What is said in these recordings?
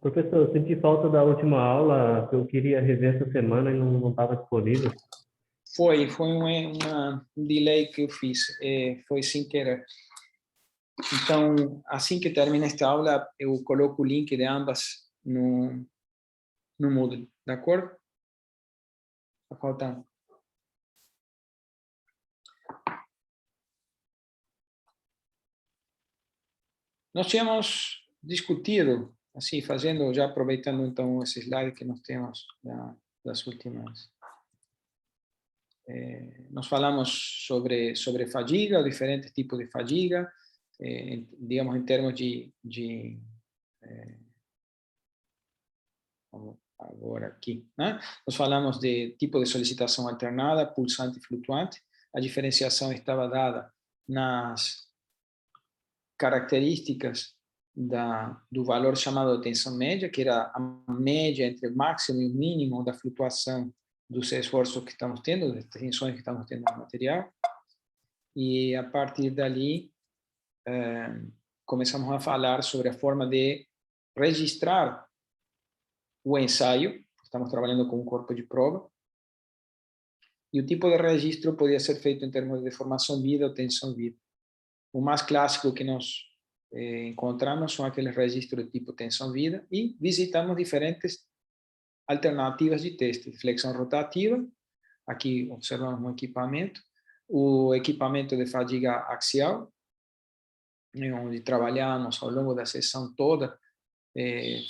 Professor, eu senti falta da última aula, que eu queria rever essa semana e não estava disponível. Foi um delay que eu fiz, foi sem querer. Então, assim que termina esta aula, eu coloco o link de ambas no Moodle, de acordo? Tá faltando. Nós tínhamos discutido, assim, fazendo, já aproveitando então esse slide que nós temos das últimas. Nós falamos sobre fadiga, diferentes tipos de fadiga, digamos em termos agora aqui, né? Nós falamos de tipo de solicitação alternada, pulsante e flutuante. A diferenciação estava dada nas características do valor chamado de tensão média, que era a média entre o máximo e o mínimo da flutuação dos esforços que estamos tendo, das tensões que estamos tendo no material. E a partir dali, começamos a falar sobre a forma de registrar o ensaio. Estamos trabalhando com um corpo de prova. E o tipo de registro podia ser feito em termos de deformação-vida ou tensão-vida. O mais clássico que nós encontramos são aqueles registros de tipo tensão-vida e visitamos diferentes alternativas de teste. Flexão rotativa, aqui observamos um equipamento, o equipamento de fadiga axial, onde trabalhamos ao longo da sessão toda,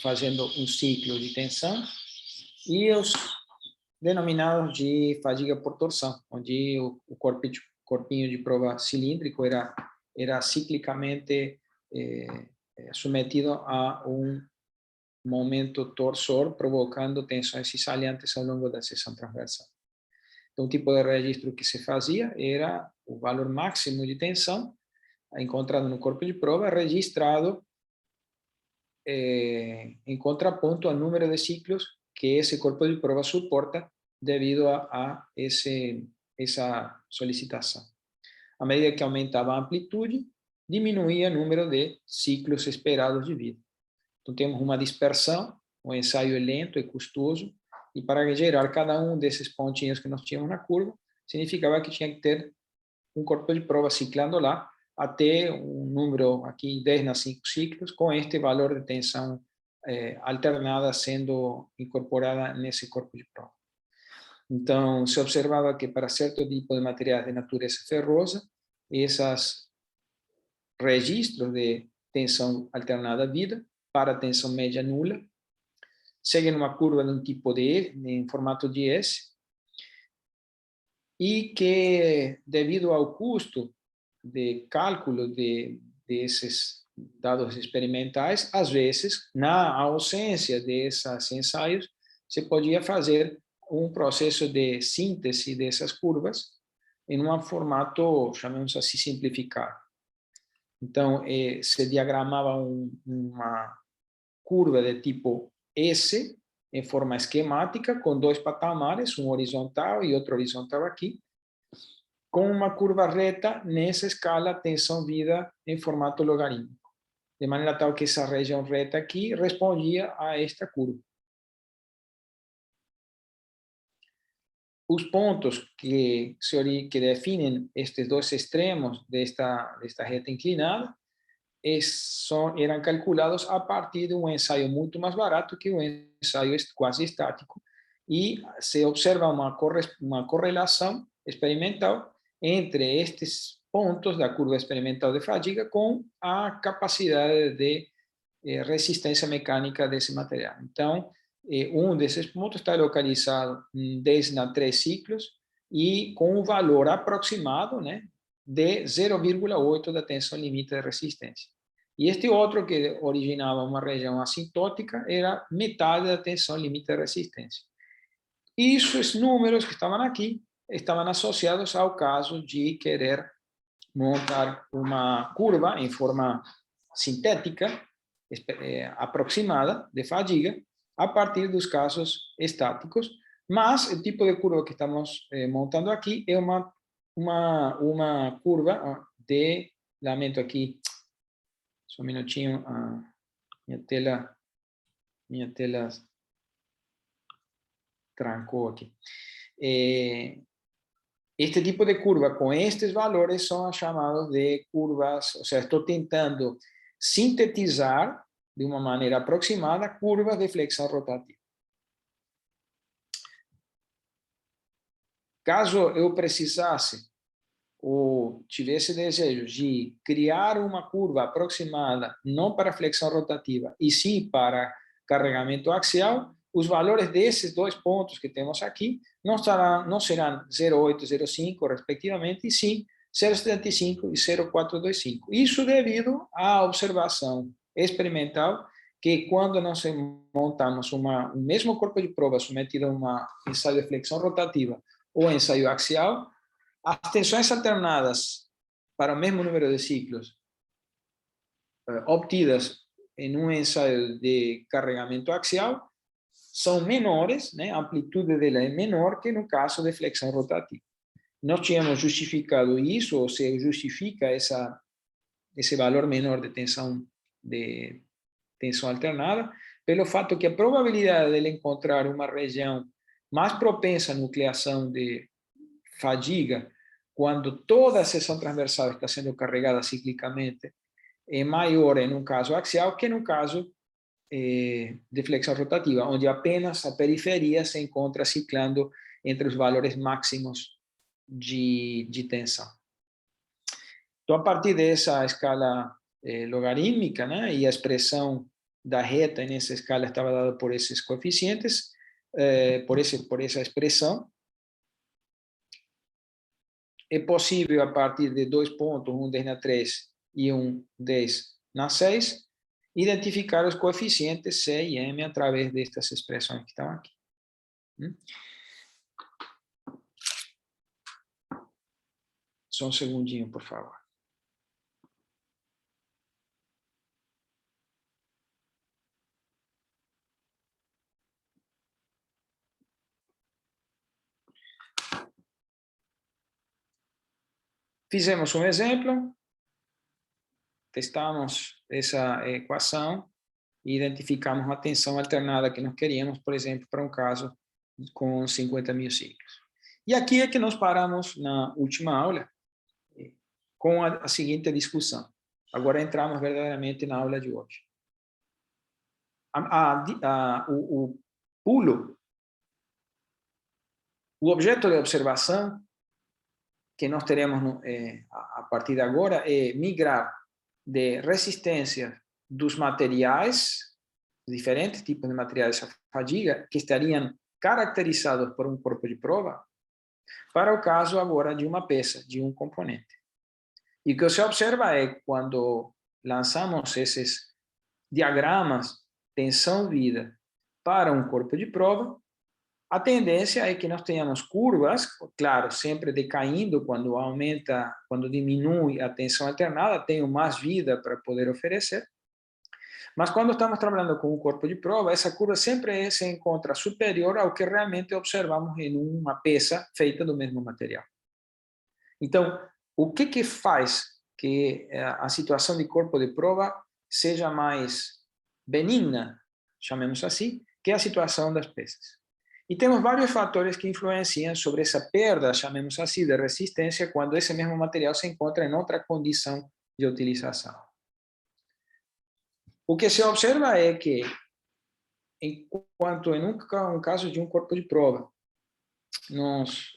fazendo um ciclo de tensão, e os denominados de fadiga por torção, onde o corpinho de prova cilíndrico era ciclicamente submetido a um momento torsor, provocando tensões cizaliantes ao longo da seção transversal. Então, o tipo de registro que se fazia era o valor máximo de tensão encontrado no corpo de prova, registrado em contraponto ao número de ciclos que esse corpo de prova suporta devido a essa solicitação. À medida que aumentava a amplitude, diminuía o número de ciclos esperados de vida. Então, temos uma dispersão, o ensaio é lento e custoso, e para gerar cada um desses pontinhos que nós tínhamos na curva, significava que tinha que ter um corpo de prova ciclando lá, até um número aqui 10 nas 5 ciclos, com este valor de tensão alternada sendo incorporada nesse corpo de prova. Então, se observava que para certo tipo de materiais de natureza ferrosa, esses registros de tensão alternada vida para tensão média nula seguem uma curva de um tipo de em formato de S, e que, devido ao custo de cálculo desses dados experimentais, às vezes, na ausência desses ensaios, se podia fazer um processo de síntese dessas curvas em um formato, chamemos assim, simplificado. Então, se diagramava uma curva de tipo S, em forma esquemática, com dois patamares, um horizontal e outro horizontal aqui, com uma curva reta nessa escala tensão-vida em formato logarítmico, de maneira tal que essa região reta aqui respondia a esta curva. Os pontos que definem estes dois extremos desta reta inclinada eram calculados a partir de um ensaio muito mais barato que o ensaio quase estático, e se observa uma correlação experimental entre estes pontos da curva experimental de fadiga com a capacidade de resistência mecânica desse material. Então, um desses pontos está localizado em 10 na 3 ciclos e com um valor aproximado, né, de 0,8 da tensão limite de resistência. E este outro, que originava uma região assintótica, era metade da tensão limite de resistência. E esses números que estavam aqui estavam associados ao caso de querer montar uma curva em forma sintética, aproximada, de fadiga, a partir dos casos estáticos, mas o tipo de curva que estamos montando aqui é uma curva de, lamento aqui, só um minutinho, a minha tela Minha tela trancou aqui. Este tipo de curva com estes valores são chamados de curvas, ou seja, estou tentando sintetizar de uma maneira aproximada curvas de flexão rotativa. Caso eu precisasse ou tivesse desejo de criar uma curva aproximada, não para flexão rotativa, e sim para carregamento axial, os valores desses dois pontos que temos aqui não serão 0,8 e 0,5, respectivamente, e sim 0,75 e 0,425. Isso devido à observação experimental que quando nós montamos um mesmo corpo de prova submetido a um ensaio de flexão rotativa ou ensaio axial, as tensões alternadas para o mesmo número de ciclos obtidas em um ensaio de carregamento axial são menores, né? A amplitude dela é menor que no caso de flexão rotativa. Nós tínhamos justificado isso, ou se justifica esse valor menor de tensão alternada, pelo fato que a probabilidade de encontrar uma região mais propensa à nucleação de fadiga, quando toda a seção transversal está sendo carregada ciclicamente, é maior em um caso axial que no caso de flexão rotativa, onde apenas a periferia se encontra ciclando entre os valores máximos de tensão. Então, a partir dessa escala logarítmica, né, e a expressão da reta nessa escala estava dada por esses coeficientes, por essa expressão, é possível, a partir de dois pontos, um 10 na 3 e um 10 na 6, identificar os coeficientes C e M através destas expressões que estão aqui. Só um segundinho, por favor. Fizemos um exemplo, testamos essa equação e identificamos uma tensão alternada que nós queríamos, por exemplo, para um caso com 50.000 ciclos. E aqui é que nós paramos na última aula com a seguinte discussão. Agora entramos verdadeiramente na aula de hoje. O pulo, o objeto de observação que nós teremos a partir de agora é migrar de resistência dos materiais, diferentes tipos de materiais à fadiga, que estariam caracterizados por um corpo de prova, para o caso agora de uma peça, de um componente. E o que se observa é quando lançamos esses diagramas tensão-vida para um corpo de prova, a tendência é que nós tenhamos curvas, claro, sempre decaindo quando aumenta, quando diminui a tensão alternada, tenho mais vida para poder oferecer. Mas quando estamos trabalhando com um corpo de prova, essa curva sempre se encontra superior ao que realmente observamos em uma peça feita do mesmo material. Então, o que faz que a situação de corpo de prova seja mais benigna, chamemos assim, que a situação das peças? E temos vários fatores que influenciam sobre essa perda, chamemos assim, de resistência, quando esse mesmo material se encontra em outra condição de utilização. O que se observa é que, enquanto em um caso de um corpo de prova, nós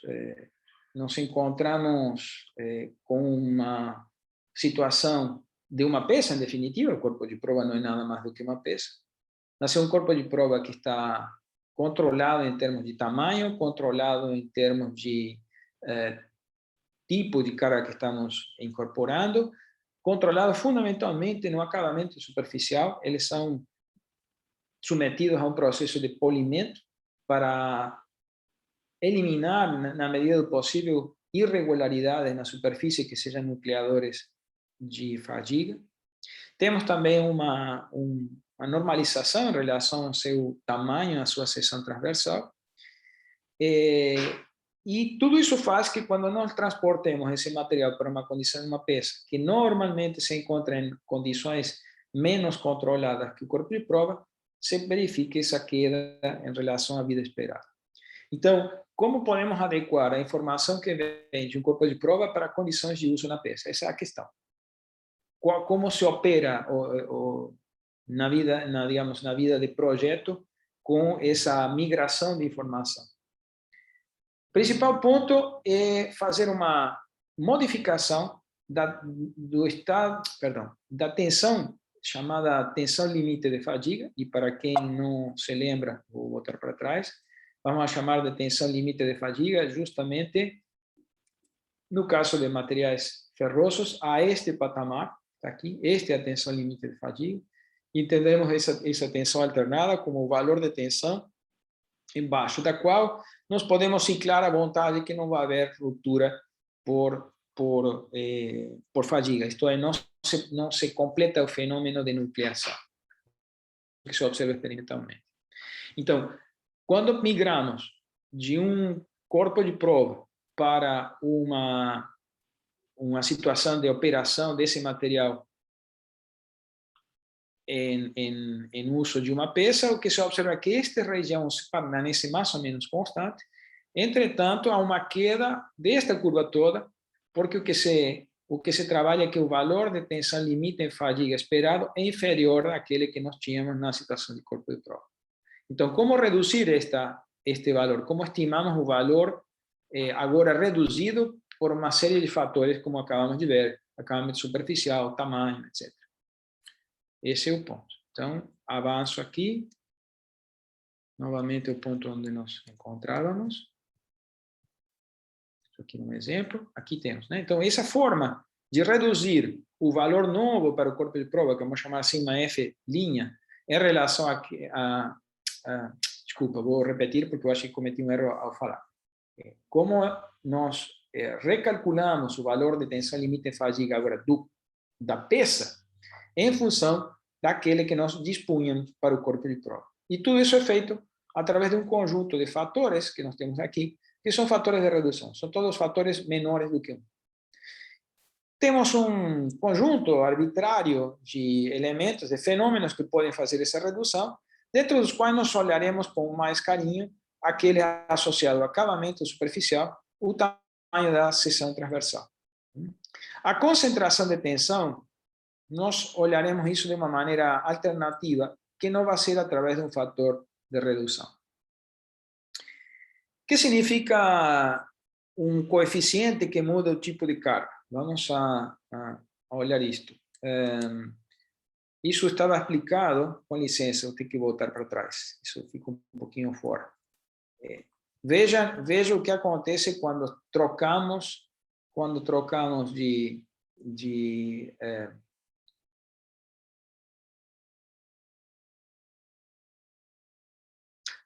nos encontramos com uma situação de uma peça, em definitiva, o corpo de prova não é nada mais do que uma peça, mas é um corpo de prova que está controlado em termos de tamanho, controlado em termos de tipo de carga que estamos incorporando, controlado fundamentalmente no acabamento superficial. Eles são submetidos a um processo de polimento para eliminar, na medida do possível, irregularidades na superfície que sejam nucleadores de fadiga. Temos também uma normalização em relação ao seu tamanho, à sua seção transversal. E tudo isso faz que quando nós transportemos esse material para uma condição de uma peça, que normalmente se encontra em condições menos controladas que o corpo de prova, se verifique essa queda em relação à vida esperada. Então, como podemos adequar a informação que vem de um corpo de prova para condições de uso na peça? Essa é a questão. Como se opera na vida, digamos, na vida de projeto com essa migração de informação? O principal ponto é fazer uma modificação do estado, da tensão, chamada tensão limite de fadiga, e para quem não se lembra, vou botar para trás, vamos chamar de tensão limite de fadiga justamente, no caso de materiais ferrosos, a este patamar, está aqui, esta é a tensão limite de fadiga. Entendemos essa tensão alternada como o valor de tensão embaixo da qual nós podemos ciclar à vontade que não vai haver ruptura por fadiga. Isto é, não se completa o fenômeno de nucleação, que se observa experimentalmente. Então, quando migramos de um corpo de prova para uma situação de operação desse material em uso de uma peça, o que se observa é que esta região permanece mais ou menos constante. Entretanto, há uma queda desta curva toda, porque o que se trabalha é que o valor de tensão limite em fadiga esperado é inferior àquele que nós tínhamos na situação de corpo de prova. Então, como reduzir este valor? Como estimamos o valor agora reduzido por uma série de fatores, como acabamos de ver, acabamento superficial, tamanho, etc. Esse é o ponto. Então, avanço aqui. Novamente, o ponto onde nós encontrávamos. Isso aqui é um exemplo. Aqui temos, né? Então, essa forma de reduzir o valor novo para o corpo de prova, que vamos chamar assim uma F', em relação desculpa, vou repetir porque eu acho que cometi um erro ao falar. Como nós recalculamos o valor de tensão limite de fadiga agora da peça, em função daquele que nós dispunhamos para o corpo de prova. E tudo isso é feito através de um conjunto de fatores que nós temos aqui, que são fatores de redução. São todos fatores menores do que 1. Temos um conjunto arbitrário de elementos, de fenômenos que podem fazer essa redução, dentro dos quais nós olharemos com mais carinho aquele associado ao acabamento superficial, o tamanho da seção transversal. A concentração de tensão, nós olharemos isso de uma maneira alternativa, que não vai ser através de um fator de redução. O que significa um coeficiente que muda o tipo de carga? Vamos a olhar isto. Isso estava explicado, com licença, eu tenho que voltar para trás, isso fica um pouquinho fora. Veja o que acontece quando trocamos de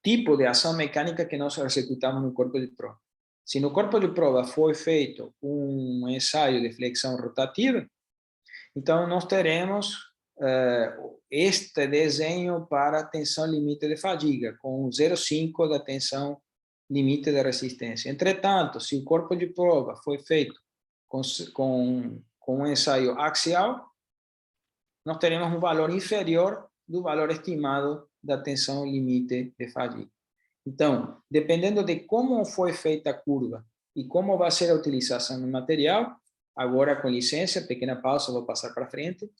tipo de ação mecânica que nós executamos no corpo de prova. Se no corpo de prova foi feito um ensaio de flexão rotativa, então nós teremos este desenho para tensão limite de fadiga, com 0,5 da tensão limite de resistência. Entretanto, se o corpo de prova foi feito com um ensaio axial, nós teremos um valor inferior do valor estimado da tensão limite de fadiga. Então, dependendo de como foi feita a curva e como vai ser a utilização do material, agora, com licença, pequena pausa, vou passar para frente.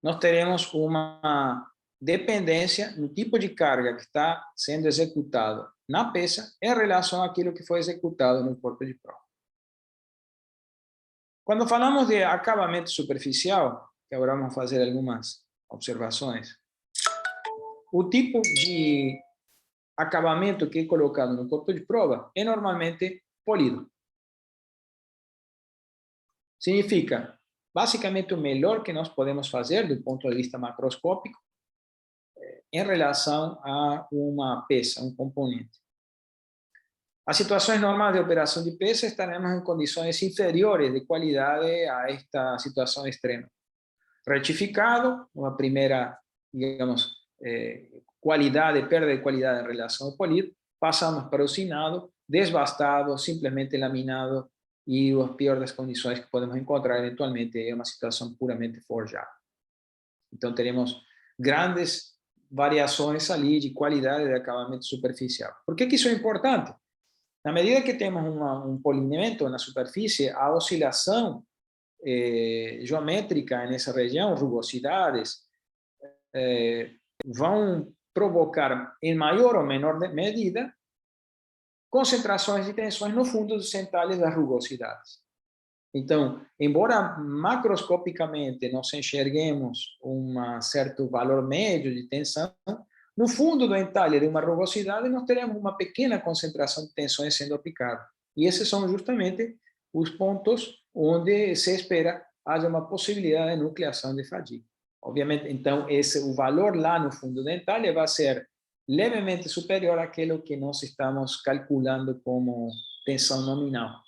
Nós teremos uma dependência no tipo de carga que está sendo executado na peça em relação àquilo que foi executado no corpo de prova. Quando falamos de acabamento superficial, que agora vamos fazer algumas observações, o tipo de acabamento que é colocado no corpo de prova é normalmente polido. Significa, basicamente, o melhor que nós podemos fazer do ponto de vista macroscópico em relação a uma peça, um componente. As situações normais de operação de peça estaremos em condições inferiores de qualidade a esta situação extrema. Retificado, uma primeira, digamos, qualidade, perda de qualidade em relação ao polido, passamos para o cinado, desbastado, simplesmente laminado, e as piores das condições que podemos encontrar eventualmente é uma situação puramente forjada. Então, teremos grandes variações ali de qualidade de acabamento superficial. Por que isso é importante? Na medida que temos um polimento na superfície, a oscilação geométrica nessa região, rugosidades, vão provocar, em maior ou menor medida, concentrações de tensões no fundo dos entalhes das rugosidades. Então, embora macroscopicamente nós enxerguemos um certo valor médio de tensão, no fundo do entalhe de uma rugosidade nós teremos uma pequena concentração de tensões sendo aplicada. E esses são justamente os pontos onde se espera haja uma possibilidade de nucleação de fadiga. Obviamente, então, o valor lá no fundo do entalhe vai ser levemente superior àquilo que nós estamos calculando como tensão nominal.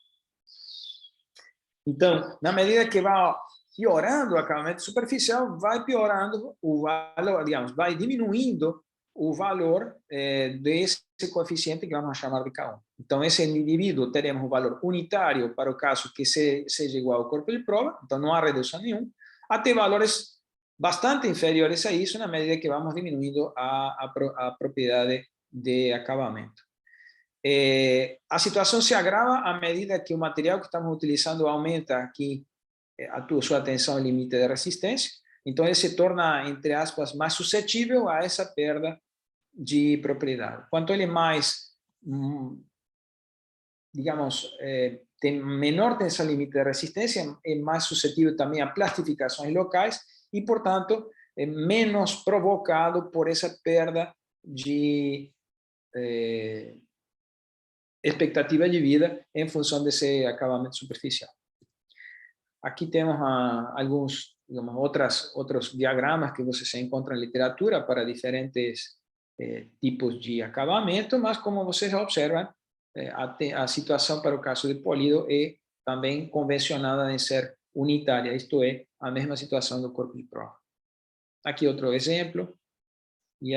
Então, na medida que vai piorando o acabamento superficial, vai piorando o valor, digamos, vai diminuindo o valor desse coeficiente que vamos chamar de K1. Então, esse indivíduo teremos um valor unitário para o caso que seja igual ao corpo de prova, então não há redução nenhuma, até valores bastante inferiores a isso na medida que vamos diminuindo a propriedade de acabamento. A situação se agrava à medida que o material que estamos utilizando aumenta aqui a sua tensão e limite de resistência, então ele se torna, entre aspas, mais suscetível a essa perda de propriedade. Quanto ele mais, digamos, tem menor tensão e limite de resistência, é mais suscetível também a plastificações locais e, portanto, é menos provocado por essa perda de expectativa de vida em função desse acabamento superficial. Aqui temos alguns, digamos, outros diagramas que você se encontra em literatura para diferentes tipos de acabamento, mas como vocês observam, a situação para o caso de polido é também convencionada em ser unitária, isto é, a mesma situação do corpo de prova. Aqui outro exemplo, e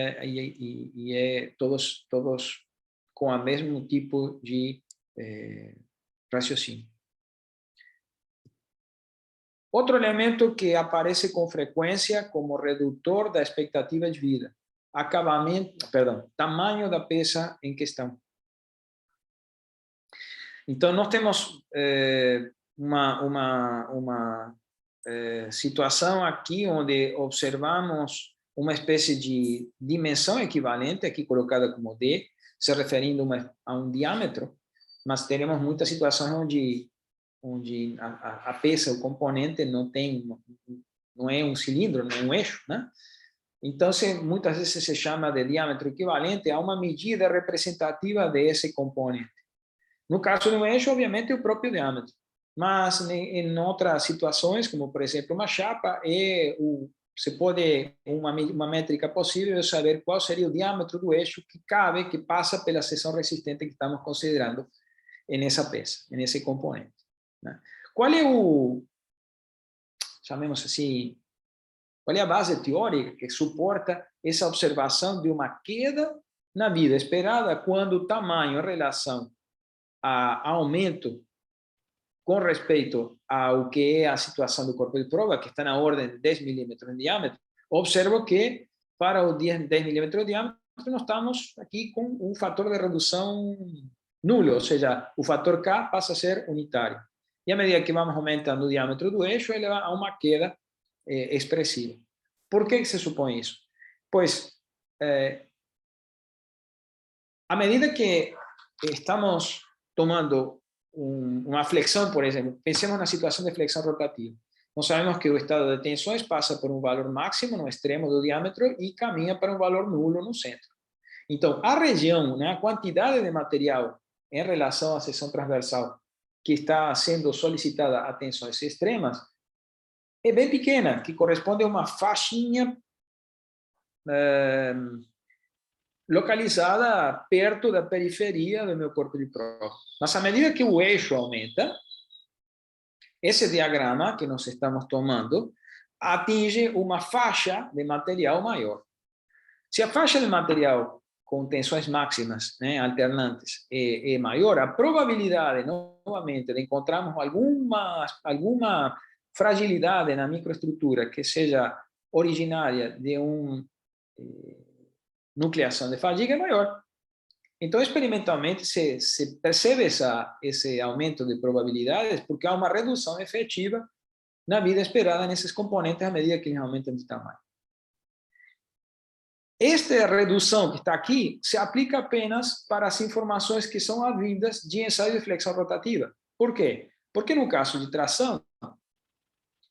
é todos com o mesmo tipo de raciocínio. Outro elemento que aparece com frequência como redutor da expectativa de vida, tamanho da peça em questão. Então, nós temos uma situação aqui onde observamos uma espécie de dimensão equivalente, aqui colocada como D, se referindo a um diâmetro, mas teremos muitas situações onde a peça, o componente, não é um cilindro, não é um eixo, né? Então, muitas vezes se chama de diâmetro equivalente a uma medida representativa desse componente. No caso de um eixo, obviamente, é o próprio diâmetro. Mas, em outras situações, como, por exemplo, uma chapa, se pode, uma métrica possível é saber qual seria o diâmetro do eixo que cabe, que passa pela seção resistente que estamos considerando nessa peça, nesse componente. Né? Qual é chamemos assim, qual é a base teórica que suporta essa observação de uma queda na vida esperada quando o tamanho em relação a aumento com respeito ao que é a situação do corpo de prova, que está na ordem de 10 milímetros em diâmetro, observo que para o 10 milímetros de diâmetro nós estamos aqui com um fator de redução nulo, ou seja, o fator K passa a ser unitário. E à medida que vamos aumentando o diâmetro do eixo, ele vai a uma queda expressiva. Por que se supõe isso? Pois, à medida que estamos tomando uma flexão, por exemplo, pensemos na situação de flexão rotativa. Nós sabemos que o estado de tensões passa por um valor máximo no extremo do diâmetro e caminha para um valor nulo no centro. Então, a região, né, a quantidade de material em relação à seção transversal que está sendo solicitada a tensões extremas é bem pequena, que corresponde a uma faixinha localizada perto da periferia do meu corpo de prova. Mas à medida que o eixo aumenta, esse diagrama que nós estamos tomando atinge uma faixa de material maior. Se a faixa de material com tensões máximas, né, alternantes, é maior, a probabilidade, novamente, de encontrarmos alguma fragilidade na microestrutura que seja originária de uma nucleação de fadiga é maior. Então, experimentalmente, se percebe esse aumento de probabilidades porque há uma redução efetiva na vida esperada nesses componentes à medida que eles aumentam de tamanho. Esta redução que está aqui se aplica apenas para as informações que são havidas de ensaio de flexão rotativa. Por quê? Porque no caso de tração,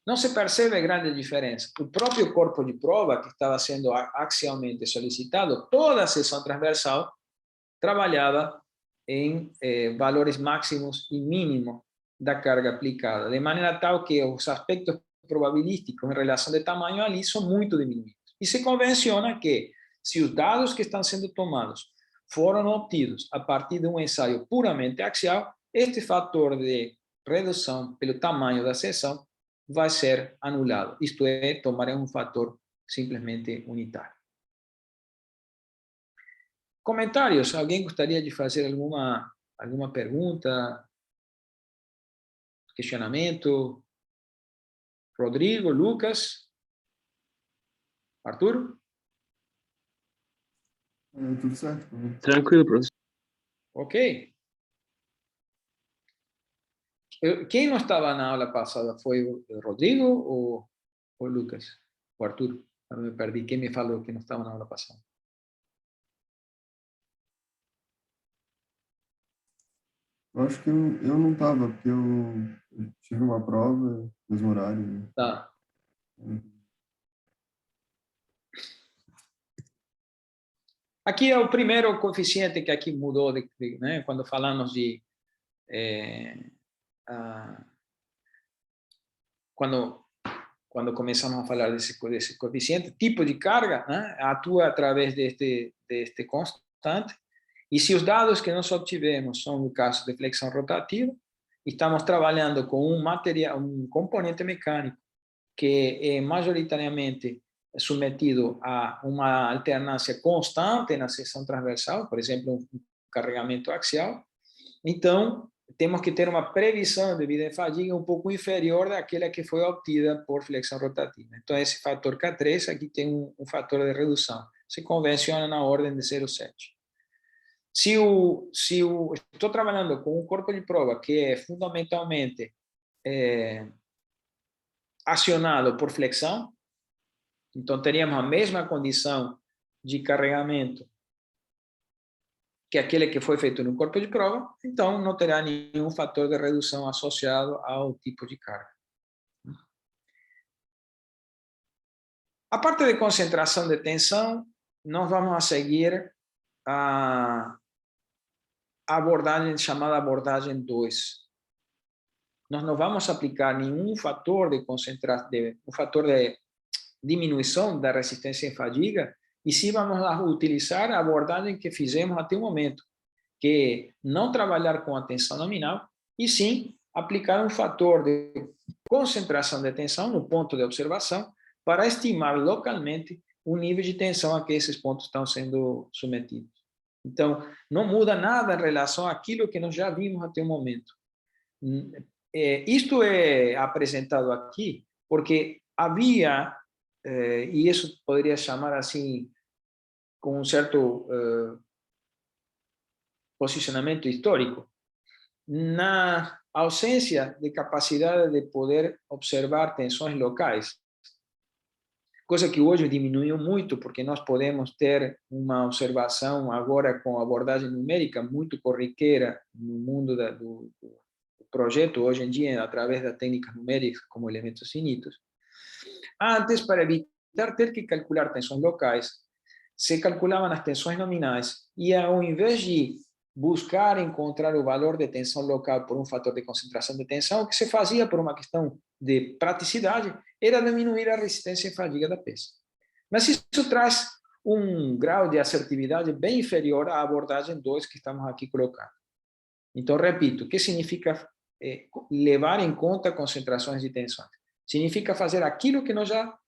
não se percebe grande diferença. O próprio corpo de prova que estava sendo axialmente solicitado, toda a seção transversal trabalhava em valores máximos e mínimos da carga aplicada, de maneira tal que os aspectos probabilísticos em relação de tamanho ali são muito diminuídos. E se convenciona que, se os dados que estão sendo tomados foram obtidos a partir de um ensaio puramente axial, este fator de redução pelo tamanho da seção vai ser anulado. Isto é, tomaremos um fator simplesmente unitário. Comentários? Alguém gostaria de fazer alguma pergunta? Questionamento? Rodrigo, Lucas? Arthur? Tudo certo. Tranquilo, professor. Ok. Quem não estava na aula passada foi o Rodrigo ou o Lucas? O Arthur? Eu me perdi. Quem me falou que não estava na aula passada? Eu acho que eu não estava, porque eu tive uma prova, mesmo horário. Tá. Aqui é o primeiro coeficiente que aqui mudou, né, quando falamos de... quando começamos a falar desse coeficiente, tipo de carga, né, atua através deste constante, e se os dados que nós obtivemos são no caso de flexão rotativa, estamos trabalhando com um componente mecânico que é majoritariamente submetido a uma alternância constante na seção transversal, por exemplo, um carregamento axial. Então, temos que ter uma previsão de vida em fadiga um pouco inferior daquela que foi obtida por flexão rotativa. Então, esse fator K3 aqui tem um fator de redução. Se convenciona na ordem de 0,7. Estou trabalhando com um corpo de prova que é fundamentalmente acionado por flexão, então teríamos a mesma condição de carregamento que aquele que foi feito no corpo de prova, então não terá nenhum fator de redução associado ao tipo de carga. A parte de concentração de tensão, nós vamos a seguir a abordagem chamada abordagem 2. Nós não vamos aplicar nenhum fator de diminuição da resistência em fadiga, e sim vamos utilizar a abordagem que fizemos até o momento, que é não trabalhar com a tensão nominal, e sim aplicar um fator de concentração de tensão no ponto de observação para estimar localmente o nível de tensão a que esses pontos estão sendo submetidos. Então, não muda nada em relação àquilo que nós já vimos até o momento. Isto é apresentado aqui porque havia, e isso poderia chamar assim, com um certo posicionamento histórico, na ausência de capacidade de poder observar tensões locais, coisa que hoje diminuiu muito, porque nós podemos ter uma observação agora com abordagem numérica muito corriqueira no mundo do projeto, hoje em dia, através das técnicas numéricas como elementos finitos. Antes, para evitar ter que calcular tensões locais, se calculavam as tensões nominais, e ao invés de buscar encontrar o valor de tensão local por um fator de concentração de tensão, o que se fazia por uma questão de praticidade era diminuir a resistência em fadiga da peça. Mas isso traz um grau de assertividade bem inferior à abordagem 2 que estamos aqui colocando. Então, repito, o que significa levar em conta concentrações de tensões? Significa fazer aquilo que nós já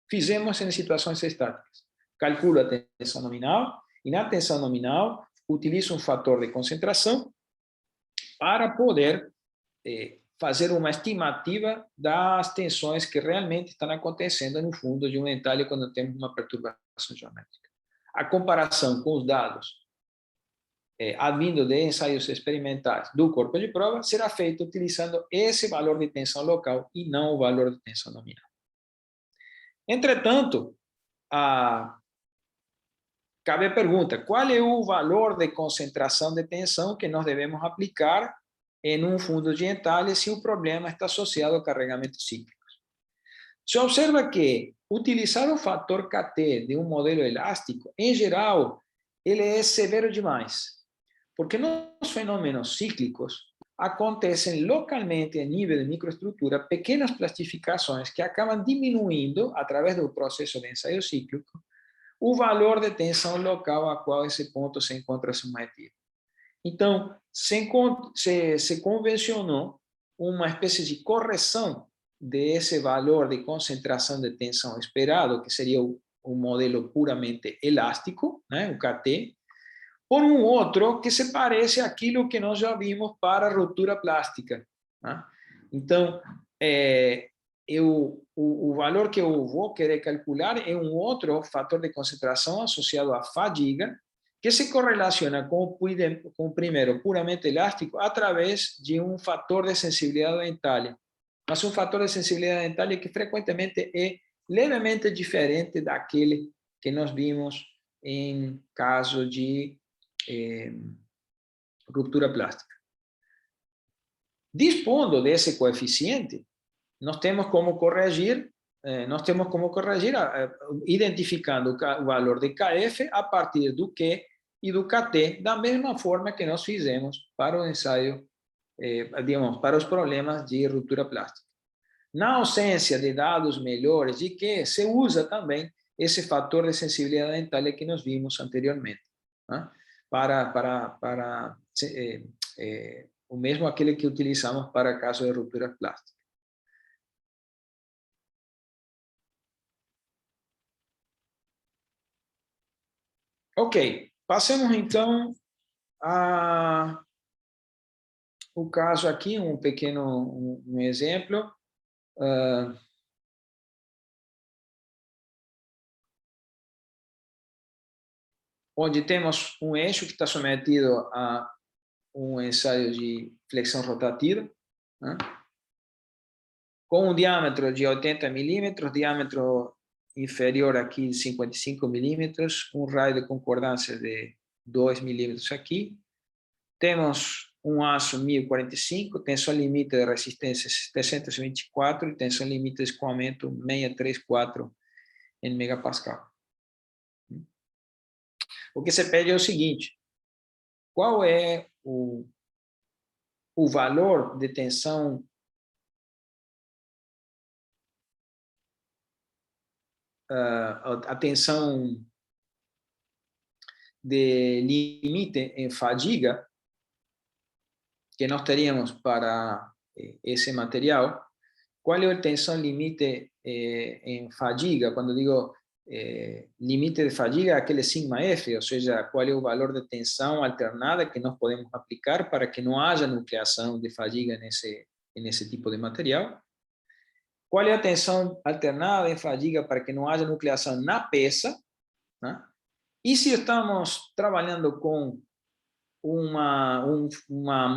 fizemos em situações estáticas. Calculo a tensão nominal, e na tensão nominal utilizo um fator de concentração para poder fazer uma estimativa das tensões que realmente estão acontecendo no fundo de um entalhe quando temos uma perturbação geométrica. A comparação com os dados advindo de ensaios experimentais do corpo de prova será feita utilizando esse valor de tensão local e não o valor de tensão nominal. Entretanto, cabe a pergunta, qual é o valor de concentração de tensão que nós devemos aplicar em um fundo de entalhe se o problema está associado ao carregamento cíclico? Se observa que utilizar o fator KT de um modelo elástico, em geral, ele é severo demais, porque nos fenômenos cíclicos acontecem localmente a nível de microestrutura pequenas plastificações que acabam diminuindo, através do processo de ensaio cíclico, o valor de tensão local a qual esse ponto se encontra submetido. Então, se convencionou uma espécie de correção desse valor de concentração de tensão esperado, que seria o modelo puramente elástico, né, o KT, por um outro que se parece àquilo que nós já vimos para a ruptura plástica. Né? Então, o valor que eu vou querer calcular é um outro fator de concentração associado à fadiga, que se correlaciona com o primeiro, puramente elástico, através de um fator de sensibilidade ao entalhe. Mas um fator de sensibilidade ao entalhe que frequentemente é levemente diferente daquele que nós vimos em caso de ruptura plástica. Dispondo desse coeficiente, nós temos como corrigir, identificando o valor de KF a partir do Q e do KT, da mesma forma que nós fizemos para o ensaio, digamos, para os problemas de ruptura plástica. Na ausência de dados melhores de Q, se usa também esse fator de sensibilidade dentária que nós vimos anteriormente, né? O mesmo aquele que utilizamos para caso de ruptura plástica. Ok, passemos então o caso aqui, um pequeno exemplo. Onde temos um eixo que está submetido a um ensaio de flexão rotativa, né? Com um diâmetro de 80 milímetros, diâmetro inferior aqui de 55 milímetros, um raio de concordância de 2 milímetros aqui. Temos um aço 1045, tensão limite de resistência 724 e tensão limite de escoamento 634 em megapascal. O que se pede é o seguinte: qual é o valor de tensão a tensão de limite em fadiga que nós teríamos para esse material? Qual é a tensão limite em fadiga? Quando digo limite de fadiga, aquele sigma F, ou seja, qual é o valor de tensão alternada que nós podemos aplicar para que não haja nucleação de fadiga nesse tipo de material. Qual é a tensão alternada em fadiga para que não haja nucleação na peça, né? E se estamos trabalhando com um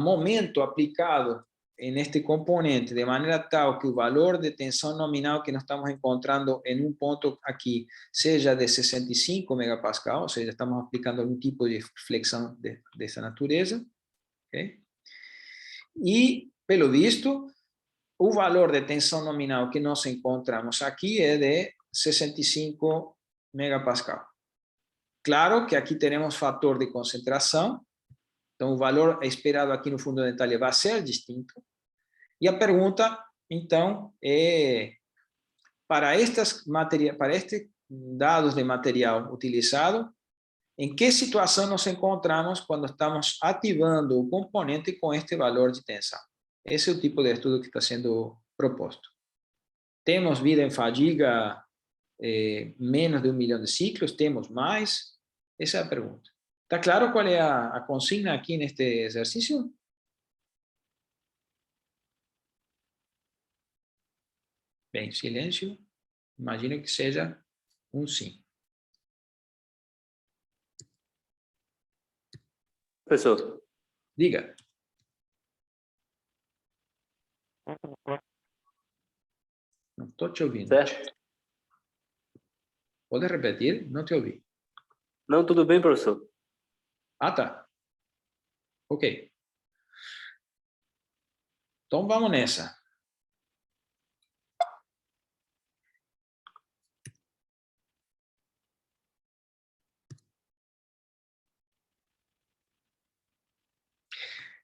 momento aplicado neste componente, de maneira tal que o valor de tensão nominal que nós estamos encontrando em um ponto aqui seja de 65 megapascal, ou seja, estamos aplicando algum tipo de flexão dessa natureza. Okay? E, pelo visto, o valor de tensão nominal que nós encontramos aqui é de 65 megapascal. Claro que aqui teremos fator de concentração, então o valor esperado aqui no fundo dentário vai ser distinto. E a pergunta, então, é para estes dados de material utilizado, em que situação nos encontramos quando estamos ativando o componente com este valor de tensão? Esse é o tipo de estudo que está sendo proposto. Temos vida em fadiga menos de 1 milhão de ciclos? Temos mais? Essa é a pergunta. Está claro qual é a consigna aqui neste exercício? Bem, silêncio. Imagino que seja um sim. Professor, Diga. Não estou te ouvindo. certo? Pode repetir? Não te ouvi. Não, tudo bem, professor. Ah, tá. Ok. Então vamos nessa.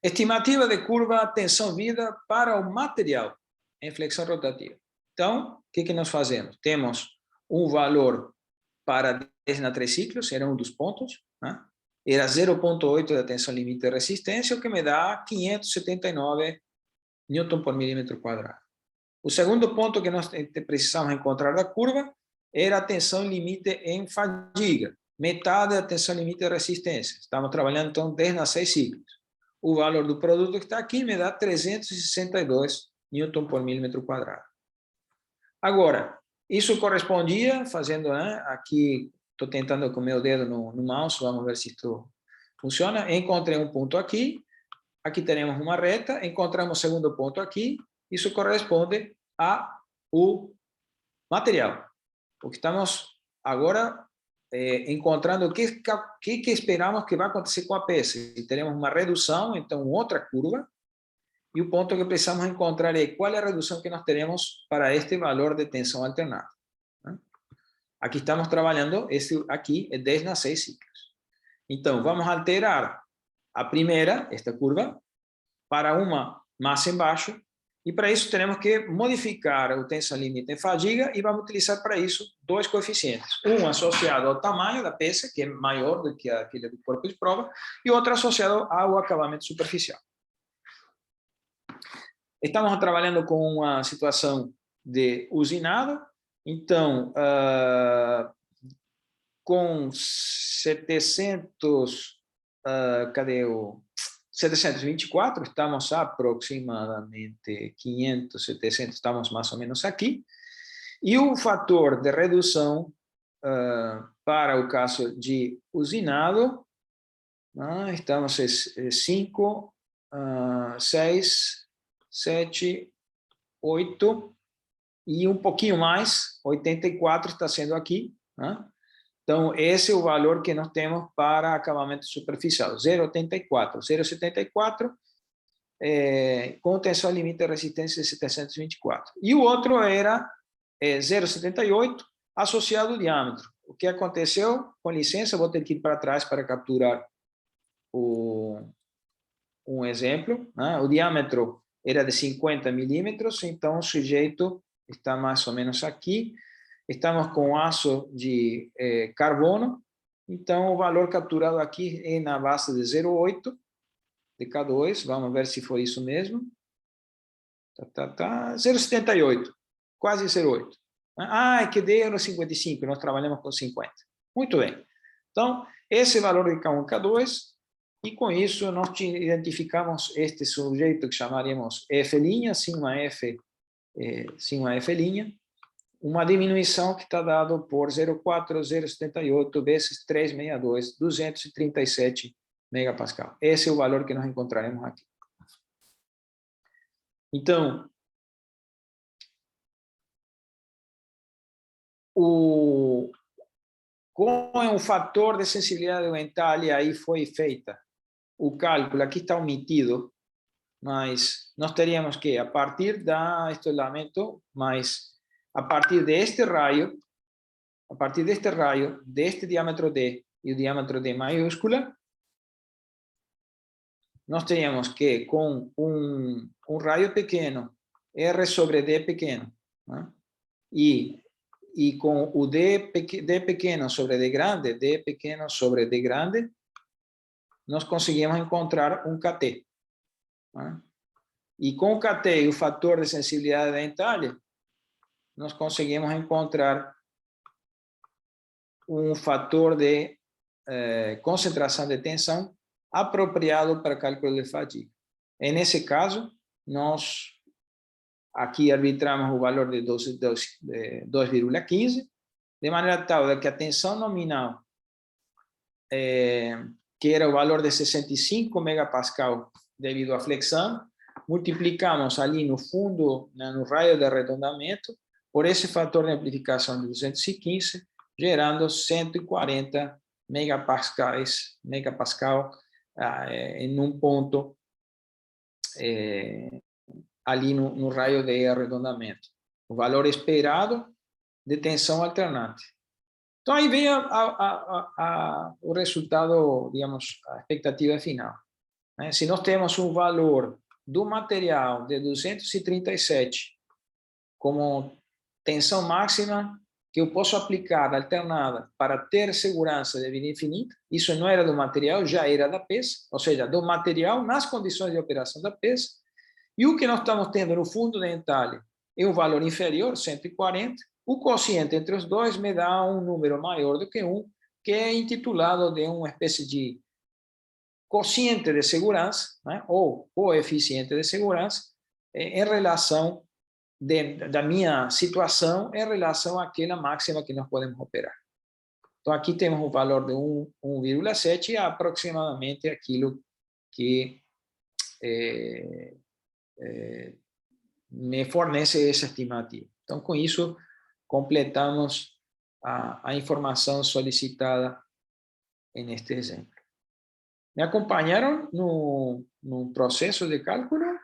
Estimativa de curva tensão-vida para o material em flexão rotativa. Então, o que nós fazemos? Temos um valor para 10 na 3 ciclos, era um dos pontos, né? Era 0,8 da tensão limite de resistência, o que me dá 579 Newton por milímetro quadrado. O segundo ponto que nós precisamos encontrar da curva era a tensão limite em fadiga, metade da tensão limite de resistência. Estamos trabalhando, então, 10 na 6 ciclos. O valor do produto que está aqui me dá 362 Newton por milímetro quadrado. Agora, isso correspondia, fazendo, né, aqui, estou tentando com o meu dedo no mouse, vamos ver se isto funciona. Encontrei um ponto aqui, aqui teremos uma reta, encontramos o segundo ponto aqui, isso corresponde ao material. Porque estamos agora encontrando o que esperamos que vai acontecer com a peça. E teremos uma redução, então outra curva, e o ponto que precisamos encontrar é qual é a redução que nós teremos para este valor de tensão alternada. Aqui estamos trabalhando, esse aqui é 10 na 6 ciclos. Então, vamos alterar a primeira, esta curva, para uma massa embaixo, e para isso teremos que modificar o tensão limite em fadiga e vamos utilizar para isso dois coeficientes. Um associado ao tamanho da peça, que é maior do que aquele do corpo de prova, e outro associado ao acabamento superficial. Estamos trabalhando com uma situação de usinado, então, com 724, estamos aproximadamente 500, 700, estamos mais ou menos aqui. E o fator de redução para o caso de usinado, estamos em 5, 6, 7, 8 e um pouquinho mais, 84 está sendo aqui. Então, esse é o valor que nós temos para acabamento superficial, 0,84. 0,74 com tensão limite de resistência de 724. E o outro era 0,78 associado ao diâmetro. O que aconteceu? Com licença, vou ter que ir para trás para capturar um exemplo. O diâmetro era de 50 milímetros, então o sujeito está mais ou menos aqui. Estamos com aço de carbono, então o valor capturado aqui é na base de 0,8 de K2, vamos ver se foi isso mesmo. 0,78, quase 0,8. É que deu 55, nós trabalhamos com 50. Muito bem. Então, esse valor de K1 e K2, e com isso nós identificamos este sujeito que chamaríamos F', sigma F', uma diminuição que está dado por 0,4078 vezes 362, 237 megapascal. Esse é o valor que nós encontraremos aqui. Então, como é um fator de sensibilidade do entalhe, aí foi feita o cálculo, aqui está omitido, mas nós teríamos que, a partir deste lamento, mas a partir deste raio, deste diâmetro D e o diâmetro D maiúscula, nós teríamos que, com um raio pequeno, R sobre D pequeno, e com o D pequeno sobre D grande, D pequeno sobre D grande, nós conseguimos encontrar um KT. E com o KT e o fator de sensibilidade da entalhe, nós conseguimos encontrar um fator de concentração de tensão apropriado para cálculo de fadiga. E nesse caso, nós Aqui arbitramos o valor de 2,15, de maneira tal que a tensão nominal, que era o valor de 65 megapascal devido à flexão, multiplicamos ali no fundo, no raio de arredondamento, por esse fator de amplificação de 215, gerando 140 megapascal em um ponto ali no raio de arredondamento. O valor esperado de tensão alternante. Então, aí vem o resultado, digamos, a expectativa final. Se nós temos um valor do material de 237 como tensão máxima, que eu posso aplicar alternada para ter segurança de vida infinita, isso não era do material, já era da peça, ou seja, do material nas condições de operação da peça, e o que nós estamos tendo no fundo de entalhe é um valor inferior, 140, o quociente entre os dois me dá um número maior do que 1, que é intitulado de uma espécie de quociente de segurança, ou coeficiente de segurança, em relação da minha situação em relação àquela máxima que nós podemos operar. Então, aqui temos um valor de 1,7 e é aproximadamente aquilo que me fornece essa estimativa. Então, com isso, completamos a informação solicitada neste exemplo. Me acompanharam no processo de cálculo?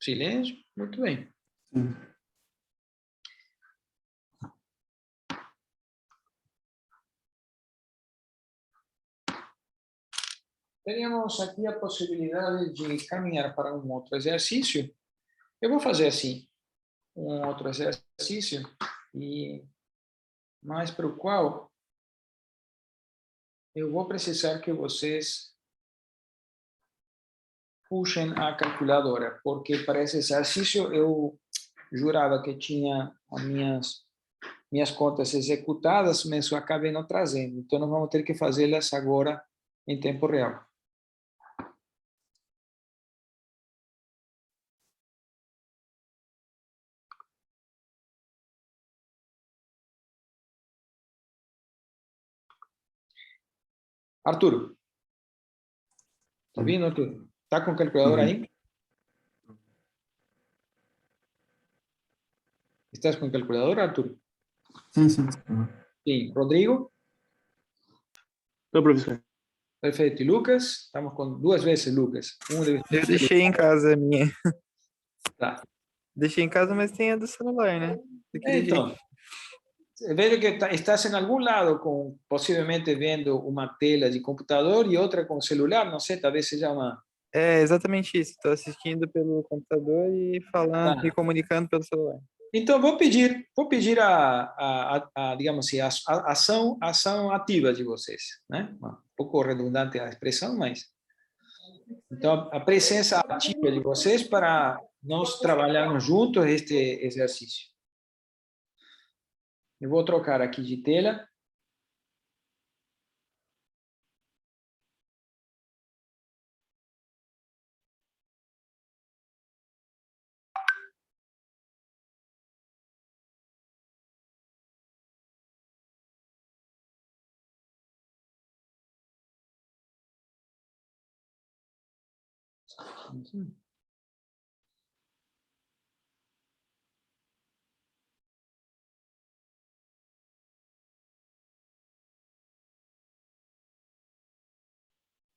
Silêncio? Muito bem. Sim. Teríamos aqui a possibilidade de caminhar para um outro exercício. Eu vou fazer assim, um outro exercício, mas para o qual eu vou precisar que vocês puxem a calculadora, porque para esse exercício eu jurava que tinha as minhas contas executadas, mas eu acabei não trazendo. Então, nós vamos ter que fazê-las agora em tempo real. Arturo. Está ouvindo, Arturo? Está com a calculadora aí? ¿Estás con calculadora, Arturo? Sim, sim. Sí. Rodrigo? Não, professor. Perfeito. E Lucas? Estamos com duas vezes Lucas. Eu deixei em casa a minha. Tá. Deixei em casa, mas tem a do celular, né? Então, vejo que estás em algum lado possivelmente vendo uma tela de computador e outra com celular, não sei, talvez seja uma... É exatamente isso. Estou assistindo pelo computador e falando e comunicando pelo celular. Então, vou pedir digamos assim, a ação ativa de vocês, né? Um pouco redundante a expressão, mas... Então, a presença ativa de vocês para nós trabalharmos juntos este exercício. Eu vou trocar aqui de tela.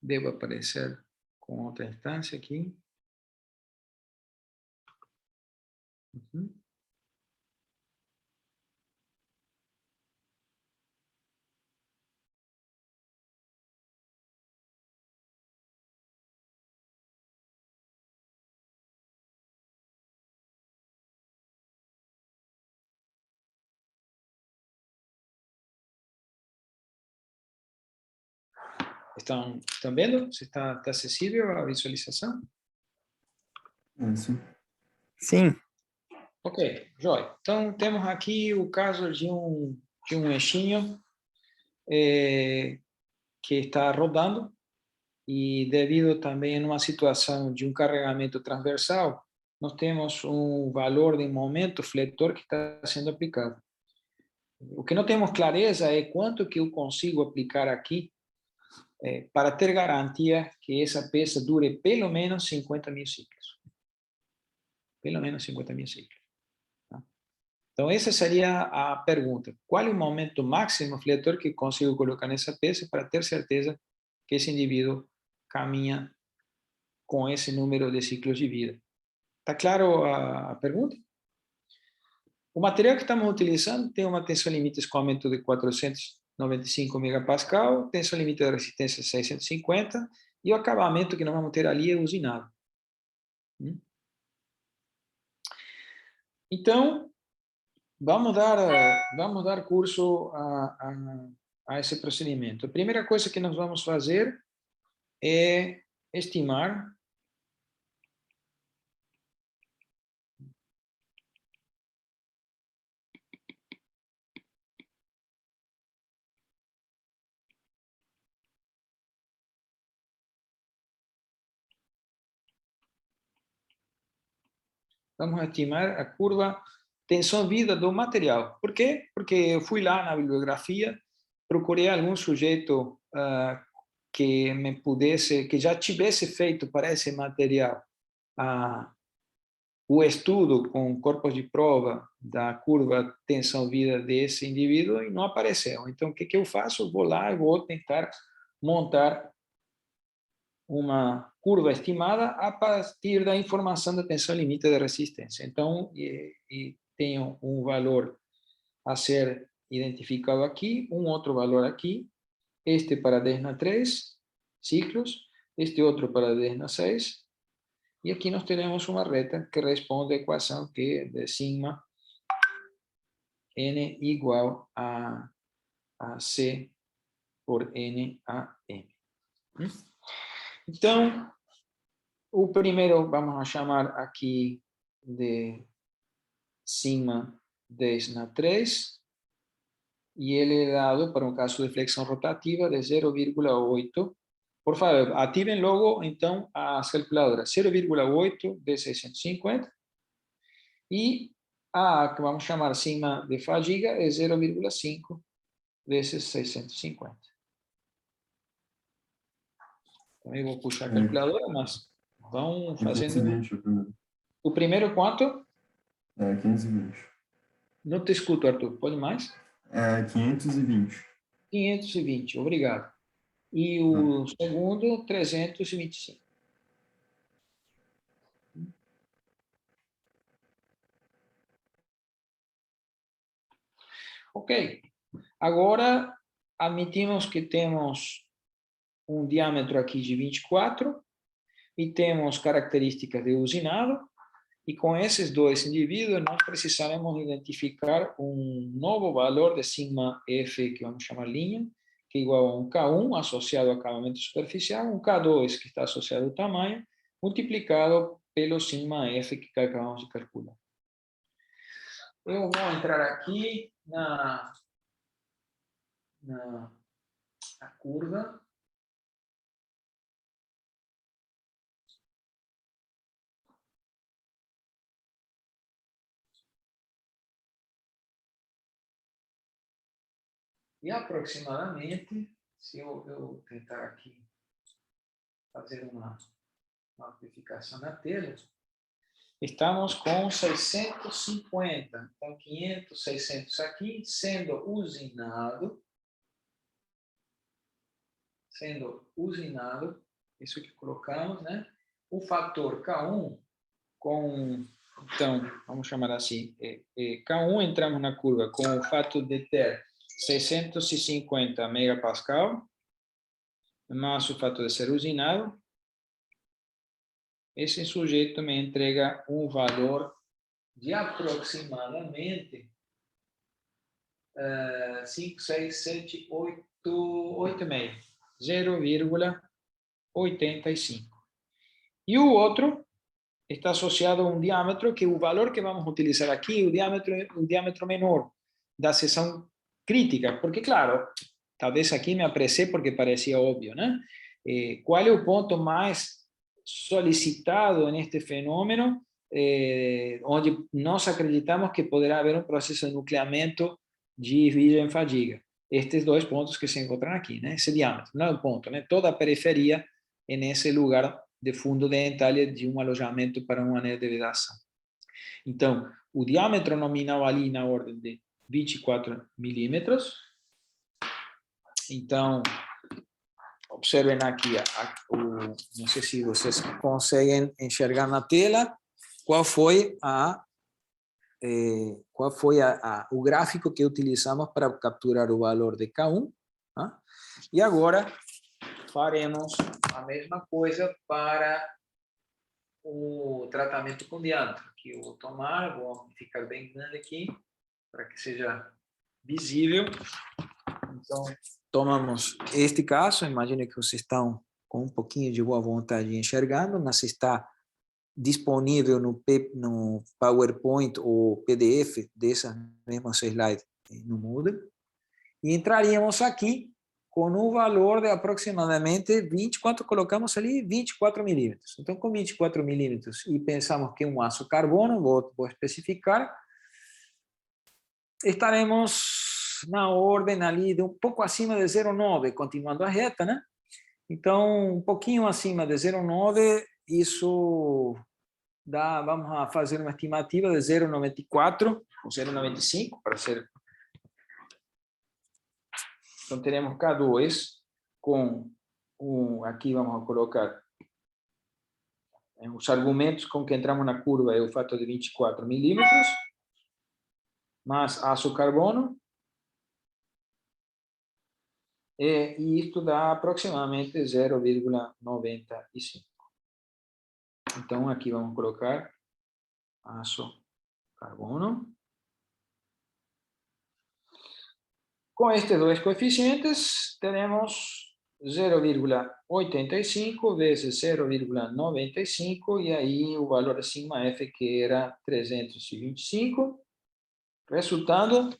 Devo aparecer com outra instância aqui. Uhum. Estão vendo? Está acessível a visualização? Sim. Sim. Ok, joia. Então, temos aqui o caso de um eixinho que está rodando e devido também a uma situação de um carregamento transversal, nós temos um valor de momento fletor que está sendo aplicado. O que não temos clareza é quanto que eu consigo aplicar aqui para ter garantia que essa peça dure pelo menos 50.000 ciclos. Pelo menos 50.000 ciclos. Tá? Então, essa seria a pergunta. Qual é o momento máximo fletor que consigo colocar nessa peça para ter certeza que esse indivíduo caminha com esse número de ciclos de vida? Está claro a pergunta? O material que estamos utilizando tem uma tensão limite de escoamento de 495 megapascal, tensão limite de resistência 650, e o acabamento que nós vamos ter ali é usinado. Então, vamos dar curso a esse procedimento. A primeira coisa que nós vamos fazer é estimar a curva tensão-vida do material. Por quê? Porque eu fui lá na bibliografia, procurei algum sujeito que me pudesse, que já tivesse feito para esse material o estudo com corpos de prova da curva tensão-vida desse indivíduo e não apareceu. Então, o que eu faço? Vou lá e vou tentar montar uma curva estimada a partir da informação da tensão limite de resistência. Então, tenho um valor a ser identificado aqui, um outro valor aqui, este para 10 na 3 ciclos, este outro para 10 na 6, e aqui nós teremos uma reta que responde à equação que é de sigma n igual a C por N a M. Então, o primeiro vamos chamar aqui de sigma 10 na 3, e ele é dado para um caso de flexão rotativa de 0,8. Por favor, ativem logo, então, as calculadoras. 0,8 de 650. E a que vamos chamar sigma de fadiga é 0,5 vezes 650. Também vou puxar a calculadora, mas vão fazendo... 520 o primeiro. O primeiro quanto? 520. Não te escuto, Arthur. Pode mais? 520. 520, obrigado. E o segundo, 325. Ok. Agora, admitimos que temos um diâmetro aqui de 24 e temos características de usinado, e com esses dois indivíduos nós precisaremos identificar um novo valor de sigma F, que vamos chamar linha, que é igual a um K1 associado ao acabamento superficial, um K2 que está associado ao tamanho, multiplicado pelo sigma F que acabamos de calcular. Eu vou entrar aqui na curva. E aproximadamente, se eu tentar aqui fazer uma amplificação na tela, estamos com 650. Então, 500, 600 aqui, sendo usinado, isso que colocamos, né? O fator K1 com... Então, vamos chamar assim, K1 entramos na curva com o fato de ter 650 megapascal, mais o fato de ser usinado. Esse sujeito me entrega um valor de aproximadamente 5, 6, 7, 8, 8,5. 0,85. E o outro está associado a um diâmetro, que o valor que vamos utilizar aqui é o diâmetro menor da seção crítica, porque, claro, talvez aqui me apressei porque parecia óbvio, né? qual é o ponto mais solicitado neste fenômeno, onde nós acreditamos que poderá haver um processo de nucleamento de vídeo em fadiga. Estes dois pontos que se encontram aqui, né? Esse diâmetro, não é o ponto, né? Toda a periferia é nesse lugar de fundo dental de um alojamento para um anel de vedação. Então, o diâmetro nominal ali na ordem de 24 milímetros. Então, observem aqui, não sei se vocês conseguem enxergar na tela, qual foi o gráfico que utilizamos para capturar o valor de K1. Tá? E agora faremos a mesma coisa para o tratamento com diâmetro, que eu vou tomar, vou ficar bem grande aqui, para que seja visível. Então, tomamos este caso, imagine que vocês estão com um pouquinho de boa vontade enxergando, mas está disponível no PowerPoint ou PDF dessa mesma slide no Moodle. E entraríamos aqui com um valor de aproximadamente 20, quanto colocamos ali? 24 milímetros. Então, com 24 milímetros, e pensamos que um aço carbono, vou especificar, estaremos na ordem ali de um pouco acima de 0,9, continuando a reta, né? Então, um pouquinho acima de 0,9, isso dá, vamos a fazer uma estimativa de 0,94 ou 0,95, para ser. Então, teremos K2 com aqui vamos colocar os argumentos com que entramos na curva, é o fator de 24 milímetros, mais aço carbono, e isto dá aproximadamente 0,95. Então, aqui vamos colocar aço carbono. Com estes dois coeficientes, teremos 0,85 vezes 0,95, e aí o valor de sigma F, que era 325, resultando,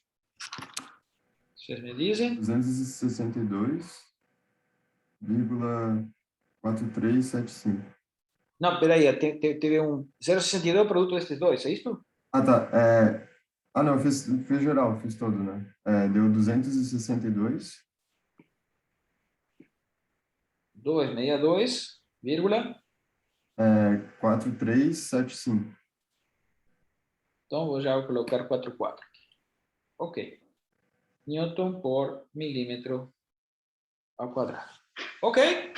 vocês me dizem? 262,4375. Não, peraí, teve um 0,62 produto destes dois, é isso? Ah, tá. Não, fiz geral, fiz todo, né? Deu 262. 262, vírgula. 4375. Então, vou já colocar 44 aqui. Ok. Newton por milímetro ao quadrado. Ok?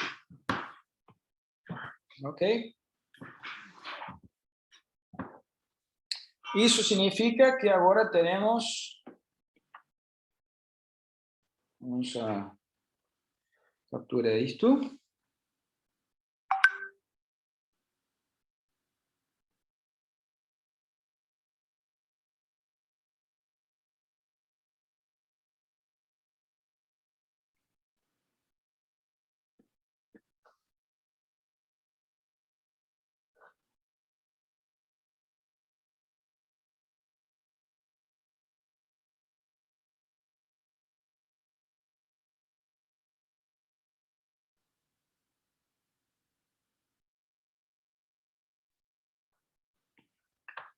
Ok? Isso significa que agora teremos... Vamos a capturar isto.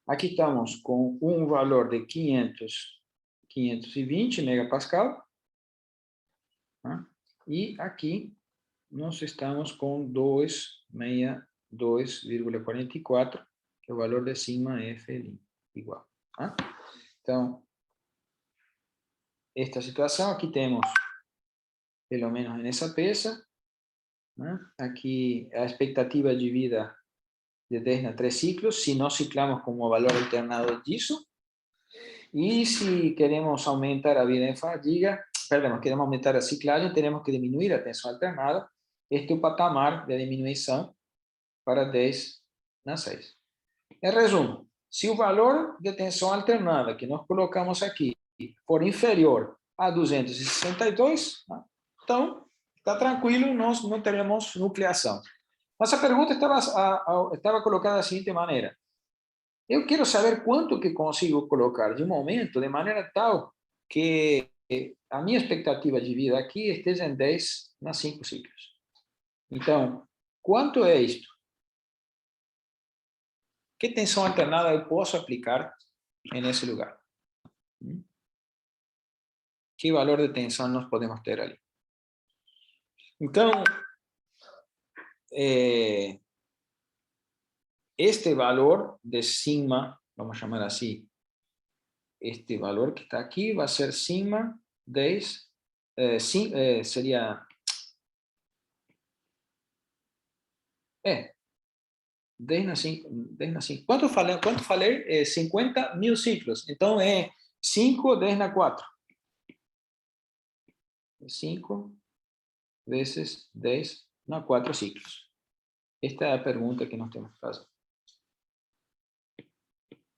Aqui estamos com um valor de 520 megapascal. Tá? E aqui nós estamos com 262,44, que é o valor de sigma F igual. Tá? Então, esta situação, aqui temos, pelo menos nessa peça, né? Aqui a expectativa de vida de 10 a 3 ciclos, se nós ciclamos como valor alternado disso. E se queremos aumentar a vida em fadiga, perdão, queremos aumentar a ciclagem, teremos que diminuir a tensão alternada. Este é o patamar de diminuição para 10 na 6. Em resumo, se o valor de tensão alternada que nós colocamos aqui for inferior a 262, então está tranquilo, nós não teremos nucleação. Mas a pergunta estava colocada da seguinte maneira: eu quero saber quanto que consigo colocar de momento, de maneira tal que a minha expectativa de vida aqui esteja em 10 nas 5 ciclos. Então, quanto é isto? Que tensão alternada eu posso aplicar nesse lugar? Que valor de tensão nós podemos ter ali? Então, este valor de sigma, vamos chamar assim, este valor que está aqui vai ser sigma 10, seria... 10 na 5, 10 na 5. Quanto falei? 50.000 ciclos. Então, é 5, 10 na 4. 5 vezes 10 na 4 ciclos. Esta é a pergunta que nós temos que fazer.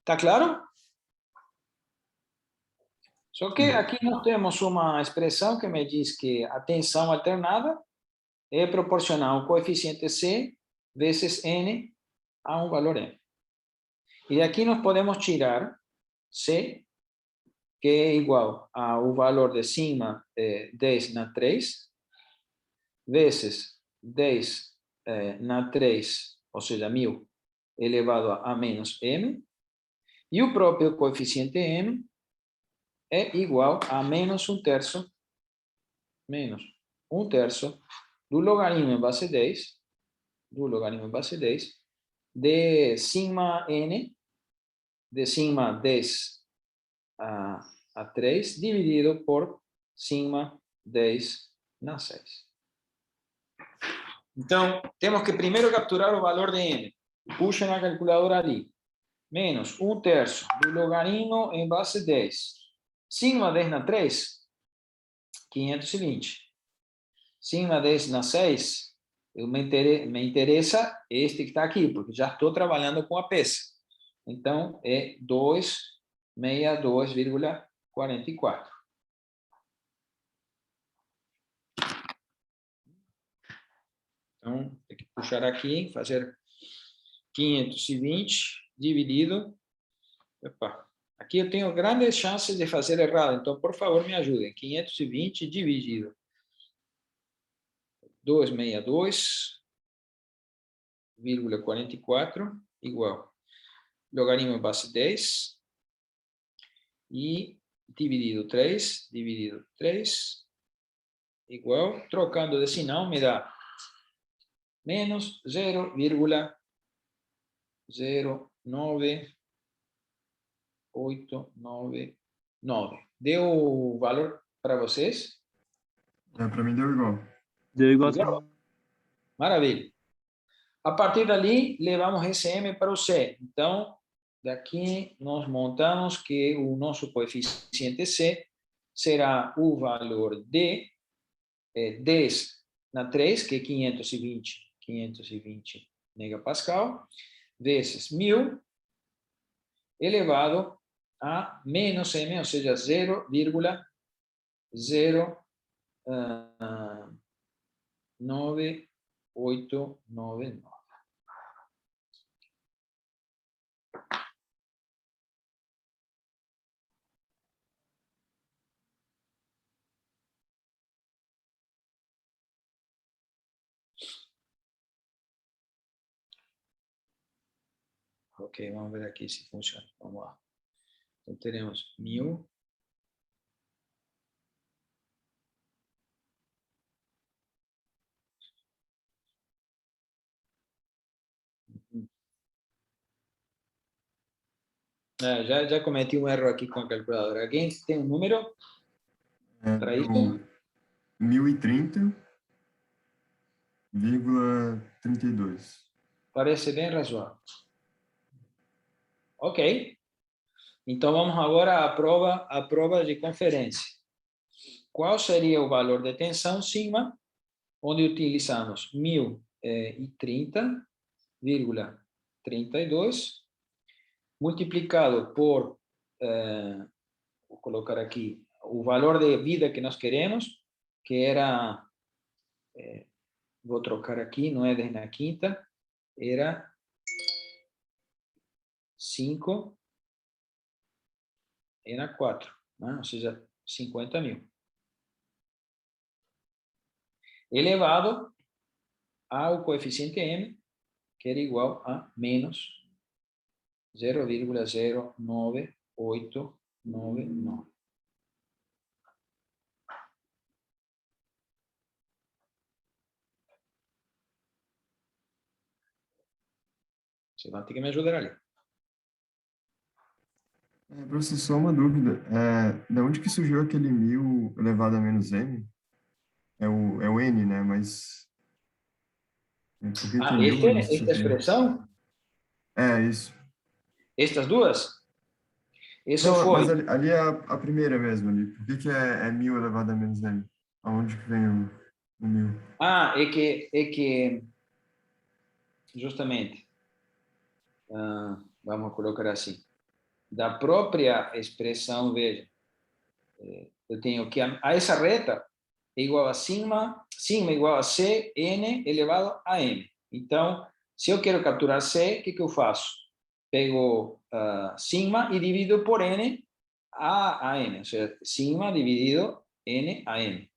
Está claro? Só que aqui nós temos uma expressão que me diz que a tensão alternada é proporcional ao coeficiente C vezes N a um valor M. E aqui nós podemos tirar C, que é igual ao valor de sigma 10 na 3, vezes 10 na 3, ou seja, 1000, elevado a menos M, e o próprio coeficiente M é igual a menos 1/3, do logaritmo em base 10, de sigma N, de sigma 10 a 3, dividido por sigma 10 na 6. Então, temos que primeiro capturar o valor de N. Puxa na calculadora ali. Menos 1/3 do logaritmo em base 10. Sigma 10 na 3, 520. Sigma 10 na 6, me interessa este que está aqui, porque já estou trabalhando com a peça. Então, é 262,44. Então, tem que puxar aqui, fazer 520 dividido. Opa, aqui eu tenho grandes chances de fazer errado, então, por favor, me ajudem. 520 dividido 262,44 igual logaritmo em base 10 e dividido 3 igual, trocando de sinal, me dá menos 0,09899. Deu o valor para vocês? Para mim deu igual. Deu igual. Igual? Maravilha. A partir dali, levamos esse M para o C. Então, daqui nós montamos que o nosso coeficiente C será o valor de 10 na 3, que é 520 megapascal, vezes 1000, elevado a menos M, ou seja, 0,09899. Ok, vamos ver aqui se funciona. Vamos lá. Então, teremos 1000. Já cometi um erro aqui com a calculadora. Alguém tem um número para isso? 1030,32. Parece bem razoável. Ok. Então, vamos agora à prova de conferência. Qual seria o valor de tensão sigma, onde utilizamos 1030,32 multiplicado por, vou colocar aqui, o valor de vida que nós queremos, que era, vou trocar aqui, não é 10 na quinta, era 5 e na 4, né? Ou seja, 50.000. Elevado ao coeficiente m, que era igual a menos 0,09899. Você vai ter que me ajudar ali. Professor, só uma dúvida. Da onde que surgiu aquele 1000 elevado a menos m? É o n, né? Mas por que que é 1000? Eu não sei se eu Esta entendi. expressão, Isso. estas duas, isso Não, foi. mas ali é a primeira mesmo ali. Por que que é 1000 elevado a menos m? Aonde que vem o 1000? É que justamente, vamos colocar assim, da própria expressão, veja, eu tenho que a essa reta é igual a sigma igual a c n elevado a m. Então, se eu quero capturar c, o que eu faço? Pego sigma e divido por n a m, ou seja, sigma dividido n a m.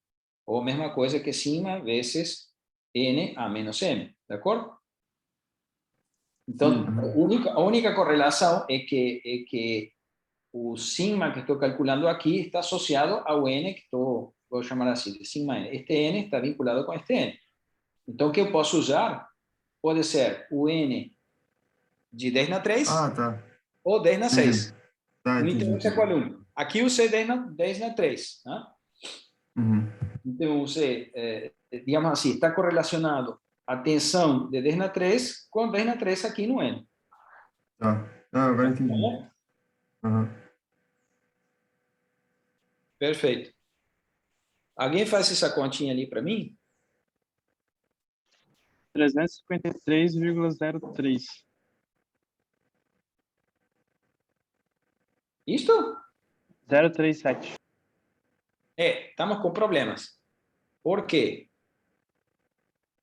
Ou mesma coisa que sigma vezes n a menos m, de acordo? Sim. Então, Aham. a única correlação é que o sigma que estou calculando aqui está associado ao n que vou chamar assim, de sigma n. Este n está vinculado com este n. Então, o que eu posso usar pode ser o n de 10 na 3 Ah, tá. ou 10 na Entendi. 6. Tá, Não entendi, interessa qual entendi. um. Aqui eu usei 10 na 3. Né? Uhum. Então, você, digamos assim, está correlacionado a tensão de 10 na 3 com 10 na 3 aqui no n. Tá. Ah, agora Tá entendi. bom? Aham. Perfeito. Alguém faz essa continha ali para mim? 353,03. Isto? 037. Estamos com problemas. Por quê?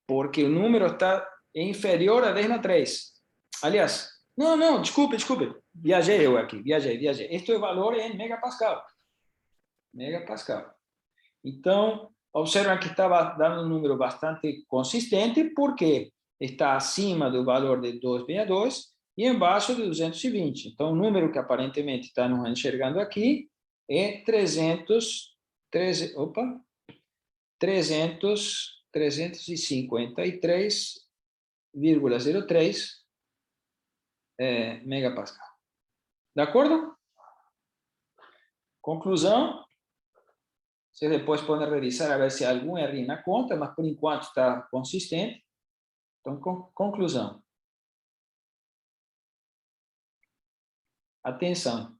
Porque o número está inferior a 10 na 3. Aliás, não, desculpe. Viajei eu aqui, viajei. Este é o valor em megapascal. Megapascal. Então, observam que estava dando um número bastante consistente, porque está acima do valor de 262 e embaixo de 220. Então, o número que aparentemente está nos enxergando aqui é 353,03 megapascal. De acordo? Conclusão, você depois pode revisar a ver se há algum erro na conta, mas por enquanto está consistente. Então, conclusão. Atenção.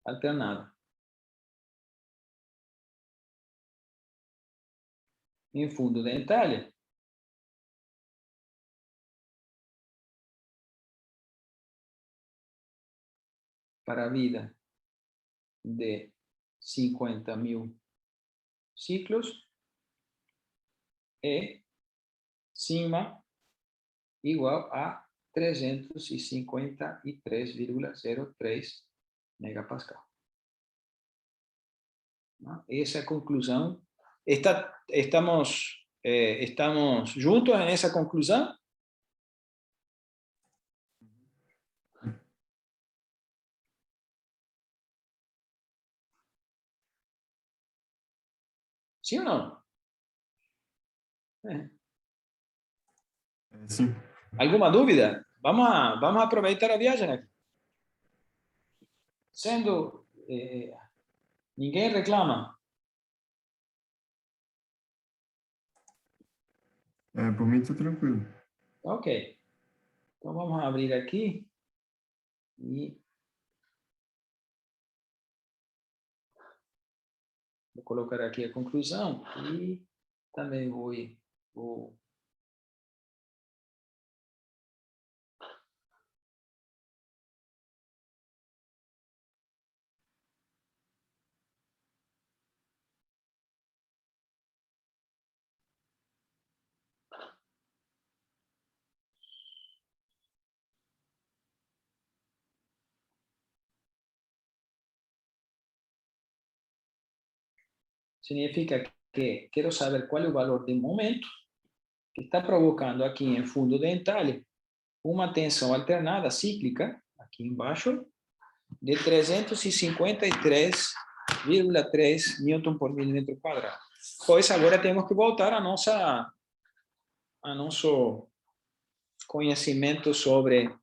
Alternado. Em fundo dentário, para a vida de 50.000 ciclos, é sigma igual a 353,03 megapascal. Essa é a conclusão. Estamos juntos nessa conclusão? Sim ou não? Sim. Alguma dúvida? Vamos aproveitar a viagem aqui. Sendo, ninguém reclama. Por mim, tá tranquilo. Ok. Então, vamos abrir aqui e vou colocar aqui a conclusão e também vou significa que quero saber qual é o valor de momento que está provocando aqui em fundo dental uma tensão alternada cíclica, aqui embaixo, de 353,3 newton por milímetro quadrado. Pois agora temos que voltar a nosso conhecimento sobre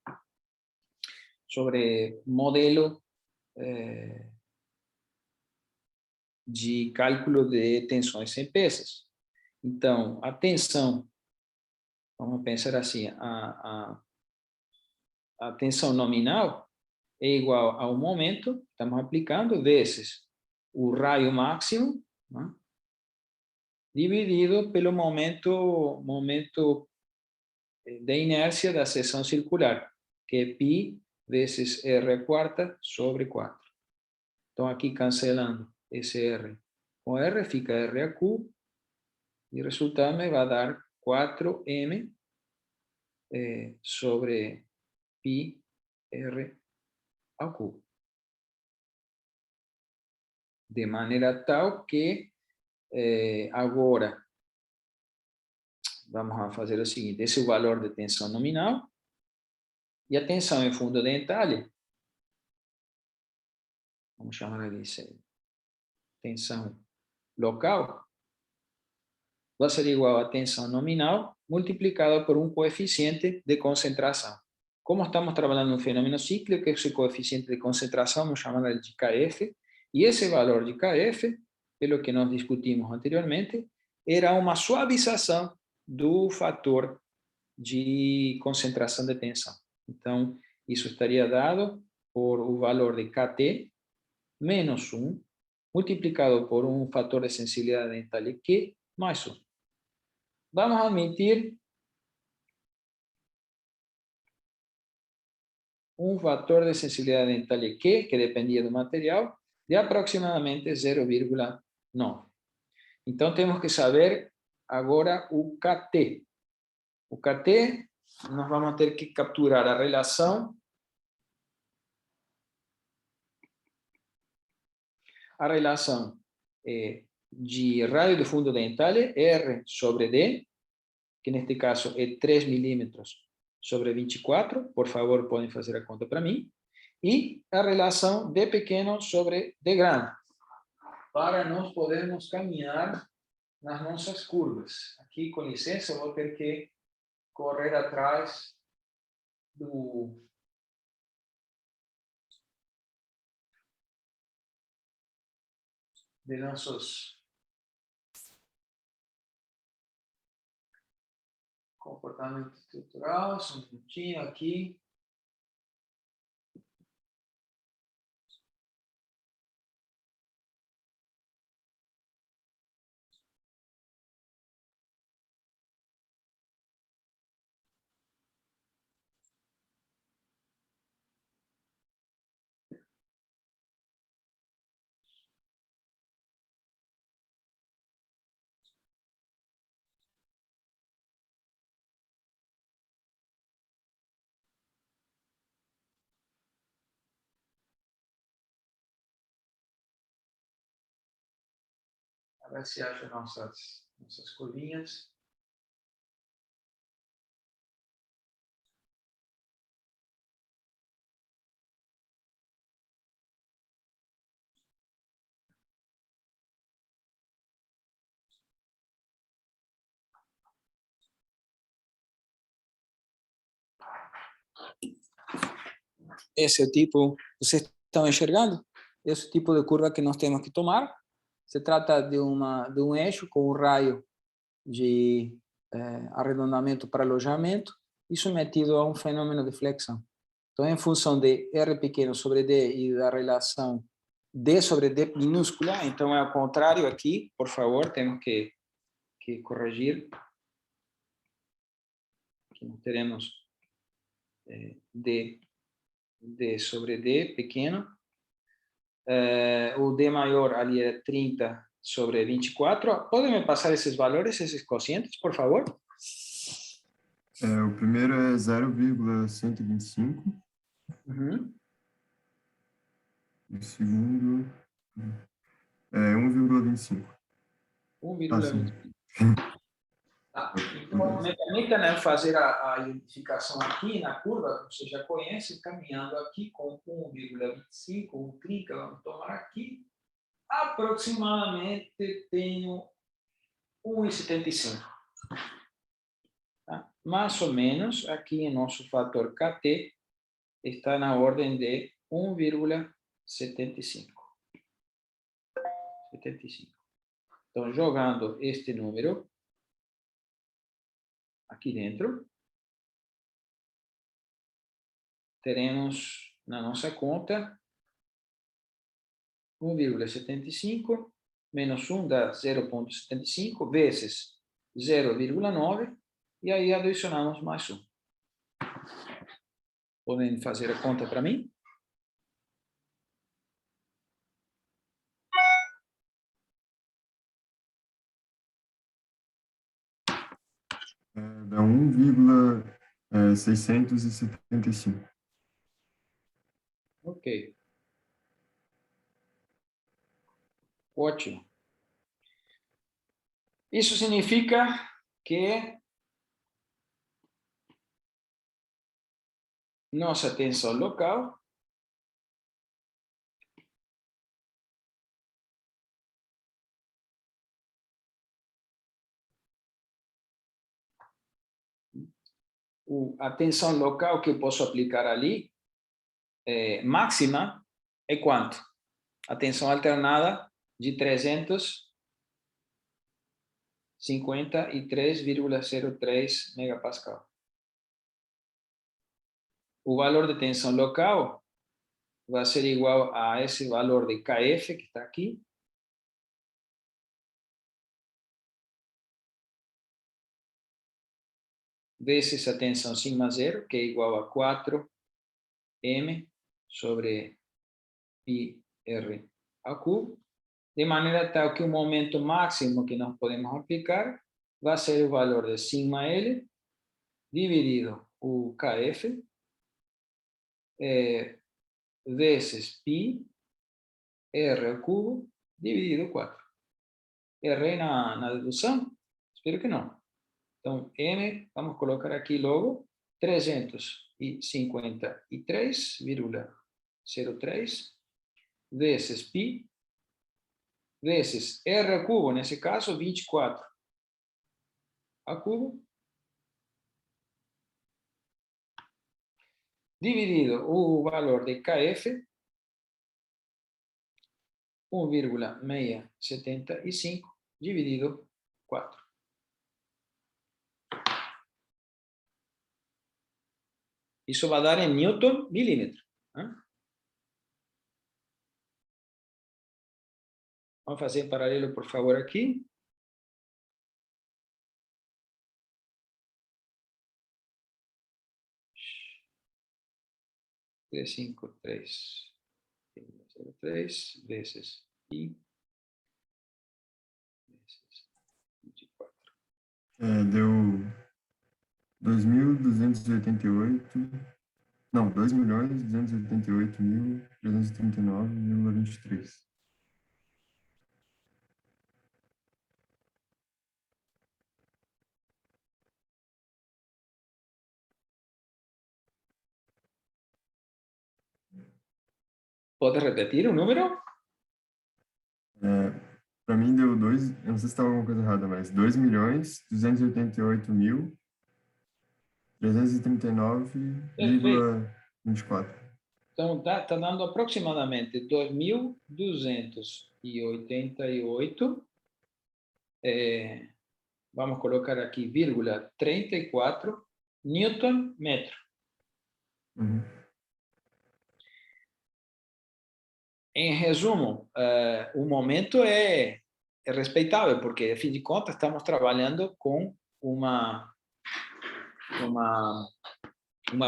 modelo de cálculo de tensões sem peças. Então, a tensão, vamos pensar assim, a tensão nominal é igual ao momento, estamos aplicando, vezes o raio máximo, né, dividido pelo momento de inércia da seção circular, que é π vezes r quarta sobre 4. Então, aqui cancelando esse r com r, fica r a q, e o resultado me vai dar 4m sobre π r ao cubo. De maneira tal que agora vamos a fazer o seguinte: esse é o valor de tensão nominal e a tensão em fundo dental, vamos chamar de tensão local, vai ser igual a tensão nominal multiplicado por um coeficiente de concentração. Como estamos trabalhando um fenômeno cíclico, esse coeficiente de concentração vamos chamar de KF, e esse valor de KF, pelo que nós discutimos anteriormente, era uma suavização do fator de concentração de tensão. Então, isso estaria dado por o valor de KT menos 1, multiplicado por um fator de sensibilidade dental Q mais 1. Vamos admitir um fator de sensibilidade dental Q, que dependia do material, de aproximadamente 0,9. Então, temos que saber agora o KT. O KT, nós vamos ter que capturar a relação de raio de fundo dental, R sobre D, que neste caso é 3 milímetros sobre 24, por favor, podem fazer a conta para mim, e a relação D pequeno sobre D grande, para nós podermos caminhar nas nossas curvas. Aqui, com licença, eu vou ter que correr atrás de nossos comportamento estrutural. Só um minutinho aqui. A ver se acha nossas curvinhas. Esse é o tipo, vocês estão enxergando? Esse é o tipo de curva que nós temos que tomar. Se trata de um eixo com um raio de arredondamento para alojamento e submetido a um fenômeno de flexão. Então, em função de R pequeno sobre D e da relação D sobre D minúscula, então é ao contrário aqui, por favor, temos que corrigir. Aqui nós teremos D sobre D pequeno. O D maior ali é 30 sobre 24. Podem me passar esses valores, esses quocientes, por favor? O primeiro é 0,125. Uhum. O segundo é 1,25. 1,25. Tá. Então, me permita, né, fazer a identificação aqui na curva, que você já conhece, caminhando aqui com 1,25, 1,30, vamos tomar aqui. Aproximadamente tenho 1,75. Tá? Mais ou menos, aqui em nosso fator KT, está na ordem de 1,75. Então, jogando este número aqui dentro, teremos na nossa conta 1,75 menos 1 dá 0,75 vezes 0,9 e aí adicionamos mais 1. Podem fazer a conta para mim? Dá 1,675. Ok. Ótimo. Isso significa que nossa tensão local a tensão local que eu posso aplicar ali, máxima, é quanto? A tensão alternada de 353,03 megapascal. O valor de tensão local vai ser igual a esse valor de KF que está aqui, vezes a tensão sigma zero, que é igual a 4m sobre pi r ao cubo, de maneira tal que o momento máximo que nós podemos aplicar vai ser o valor de sigma L dividido o KF vezes pi r ao cubo dividido 4. Errei na dedução? Espero que não. Então, M, vamos colocar aqui logo, 353,03 vezes pi vezes r ao cubo, nesse caso 24 ao cubo, dividido o valor de KF, 1,675 dividido 4. Isso vai dar em Newton milímetro. Vamos fazer em paralelo, por favor, aqui. (353,03 vezes pi vezes 24). Deu 2.288. Não, 2.288.339,23. Pode repetir o número? Para mim deu 2, eu não sei se estava alguma coisa errada, mas 2.288.339,24. Então, está dando aproximadamente 2.288, vamos colocar aqui, vírgula 34 Newton metro. Uhum. Em resumo, o momento é respeitável, porque, a fim de contas, estamos trabalhando com uma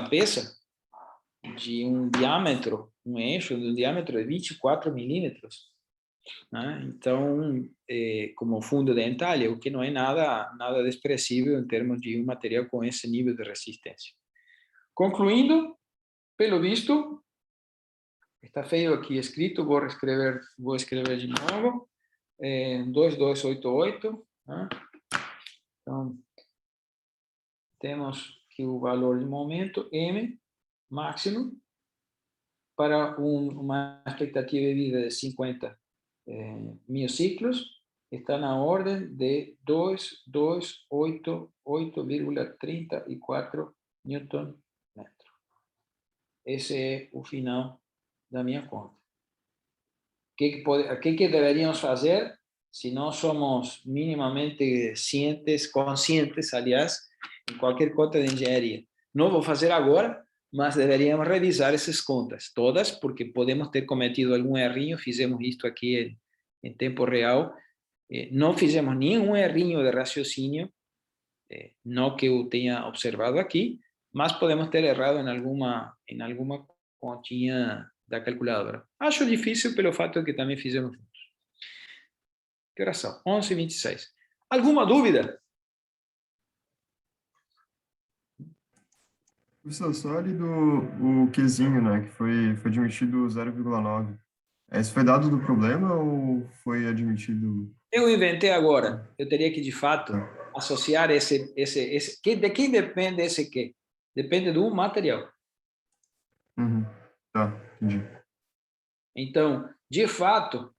peça de um diâmetro, um eixo de um diâmetro de 24 milímetros. Né? Então, como fundo de entalhe, o que não é nada desprezível em termos de um material com esse nível de resistência. Concluindo, pelo visto, está feio aqui escrito, vou escrever de novo. 2288. Né? Então, temos que o valor de momento, M, máximo, para uma expectativa de vida de 50 mil ciclos, está na ordem de 2288,34 Newton metro. Esse é o final da minha conta. O que deveríamos fazer se nós somos minimamente conscientes, aliás, em qualquer conta de engenharia? Não vou fazer agora, mas deveríamos revisar essas contas, todas, porque podemos ter cometido algum errinho, fizemos isto aqui em tempo real, não fizemos nenhum errinho de raciocínio, não que eu tenha observado aqui, mas podemos ter errado em alguma continha da calculadora. Acho difícil pelo fato de que também fizemos juntos. Que horas são? 11h26. Alguma dúvida? Professor, só ali o Qzinho, né, que foi admitido 0,9. Esse foi dado do problema ou foi admitido? Eu inventei agora. Eu teria que, de fato, associar esse de quem depende esse quê? Depende do material. Uhum. Tá, entendi. Então, de fato,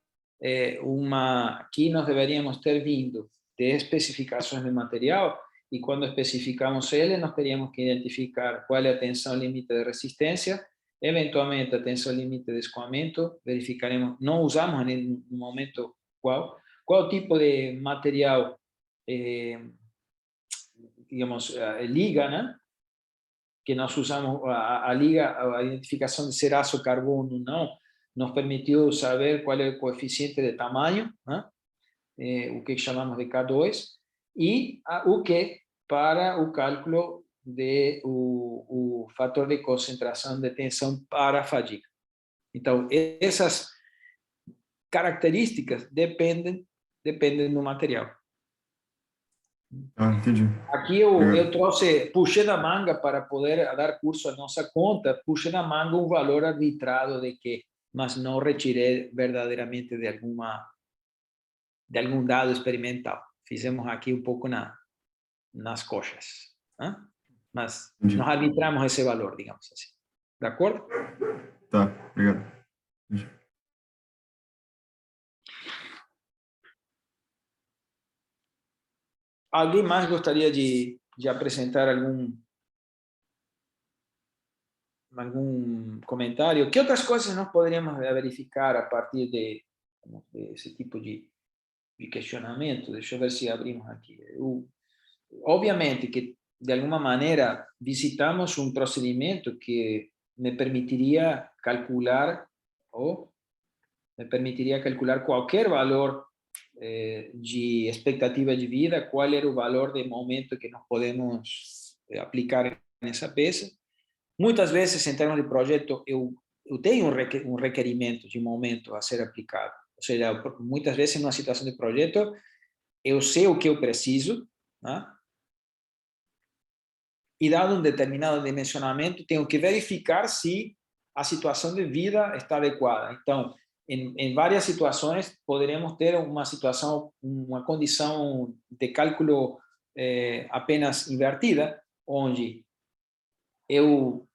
aqui nós deveríamos ter vindo de especificações de material, e quando especificamos ele, nós teríamos que identificar qual é a tensão limite de resistência, eventualmente a tensão limite de escoamento, verificaremos, não usamos no momento qual tipo de material, digamos, liga, né? Que nós usamos a liga, a identificação de ser aço carbono não, nos permitiu saber qual é o coeficiente de tamanho, né? O que chamamos de K2, e o que para o cálculo o fator de concentração de tensão para a fadiga. Então, essas características dependem do material. Entendi. Aqui eu trouxe, puxei da manga para poder dar curso à nossa conta, puxei da manga um valor arbitrado de que, mas não retirei verdadeiramente de algum dado experimental. Fizemos aqui um pouco nas coxas, né? Mas nós arbitramos esse valor, digamos assim. De acordo? Tá, obrigado. Alguém mais gostaria de apresentar algum comentário? Que outras coisas nós poderíamos verificar a partir desse tipo de questionamento? Deixa eu ver se abrimos aqui. Obviamente que, de alguma maneira, visitamos um procedimento que me permitiria calcular qualquer valor de expectativa de vida, qual era o valor de momento que nós podemos aplicar nessa peça. Muitas vezes, em termos de projeto, eu tenho um requerimento de momento a ser aplicado. Ou seja, muitas vezes, em uma situação de projeto, eu sei o que eu preciso, né? E dado um determinado dimensionamento, tenho que verificar se a situação de vida está adequada. Então, em várias situações, poderemos ter uma condição de cálculo apenas invertida, onde eu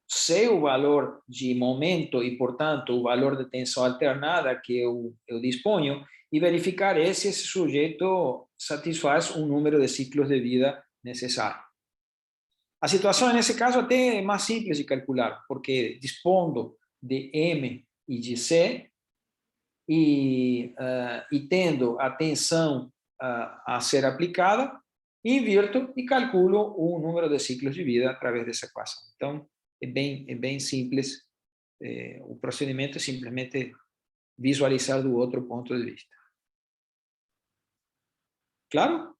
sei o valor de momento e, portanto, o valor de tensão alternada que eu disponho, e verificar se esse sujeito satisfaz um número de ciclos de vida necessário. A situação, nesse caso, até é mais simples de calcular, porque dispondo de M e de C, e tendo a tensão a ser aplicada, invirto e calculo o número de ciclos de vida através dessa equação. Então, é bem simples. O procedimento é simplesmente visualizar do outro ponto de vista. Claro?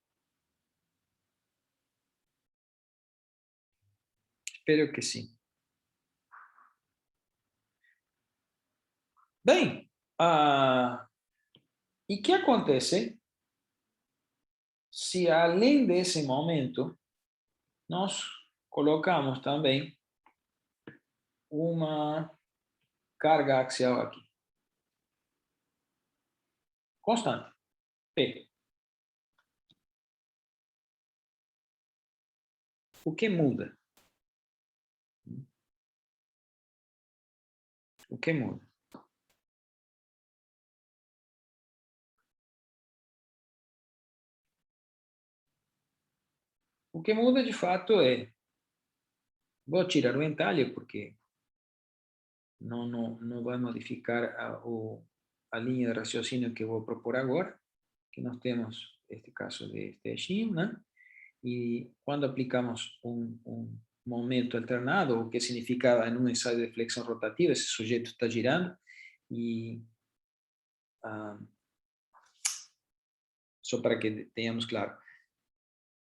Espero que sim. Bem, e o que acontece se, além desse momento, nós colocamos também uma carga axial aqui, constante? P. O que muda? O que muda? O que muda de fato é, vou tirar o entalhe porque não vai modificar a linha de raciocínio que eu vou propor agora, que nós temos este caso de Shin, né? E quando aplicamos um momento alternado, o que significa em um ensaio de flexão rotativa, esse sujeito está girando e só para que tenhamos claro,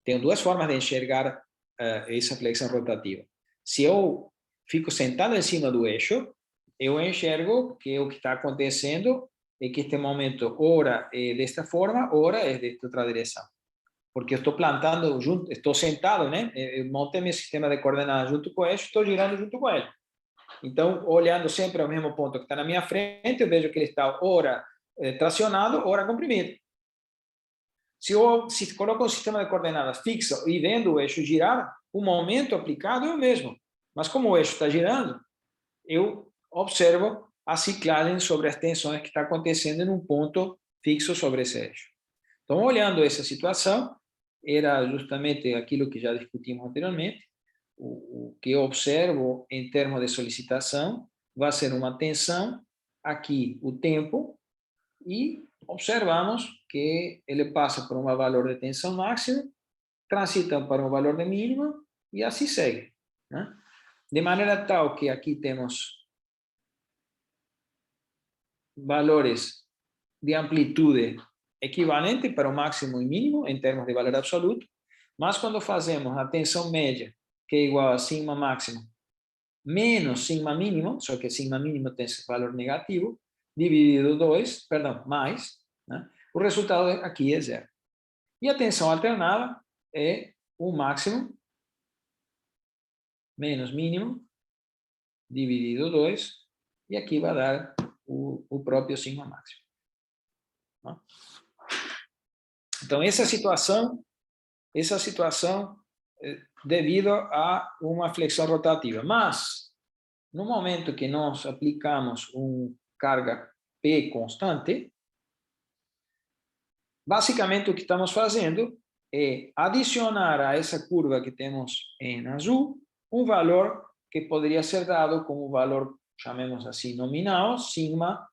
tenho duas formas de enxergar essa flexão rotativa. Se eu fico sentado em cima do eixo, eu enxergo que o que está acontecendo é que este momento ora é desta forma, ora é desta outra direção. Porque eu estou plantando junto, estou sentado, né? Eu montei meu sistema de coordenadas junto com o eixo, estou girando junto com ele. Então, olhando sempre ao mesmo ponto que está na minha frente, eu vejo que ele está ora tracionado, ora comprimido. Se coloco um sistema de coordenadas fixo e vendo o eixo girar, o momento aplicado é o mesmo. Mas como o eixo está girando, eu observo a ciclagem sobre as tensões que está acontecendo em um ponto fixo sobre esse eixo. Então, olhando essa situação, era justamente aquilo que já discutimos anteriormente, o que eu observo em termos de solicitação vai ser uma tensão, aqui o tempo, e observamos que ele passa por um valor de tensão máxima, transita para um valor de mínima e assim segue, né? De maneira tal que aqui temos valores de amplitude equivalente para o máximo e mínimo em termos de valor absoluto, mas quando fazemos a tensão média, que é igual a sigma máximo menos sigma mínimo, só que sigma mínimo tem esse valor negativo, dividido 2, perdão, mais, né? O resultado aqui é zero. E a tensão alternada é o máximo menos mínimo dividido 2, e aqui vai dar o próprio sigma máximo. Né? Então, essa situação devido a uma flexão rotativa. Mas, no momento que nós aplicamos uma carga P constante, basicamente o que estamos fazendo é adicionar a essa curva que temos em azul um valor que poderia ser dado como valor, chamemos assim, nominal, sigma,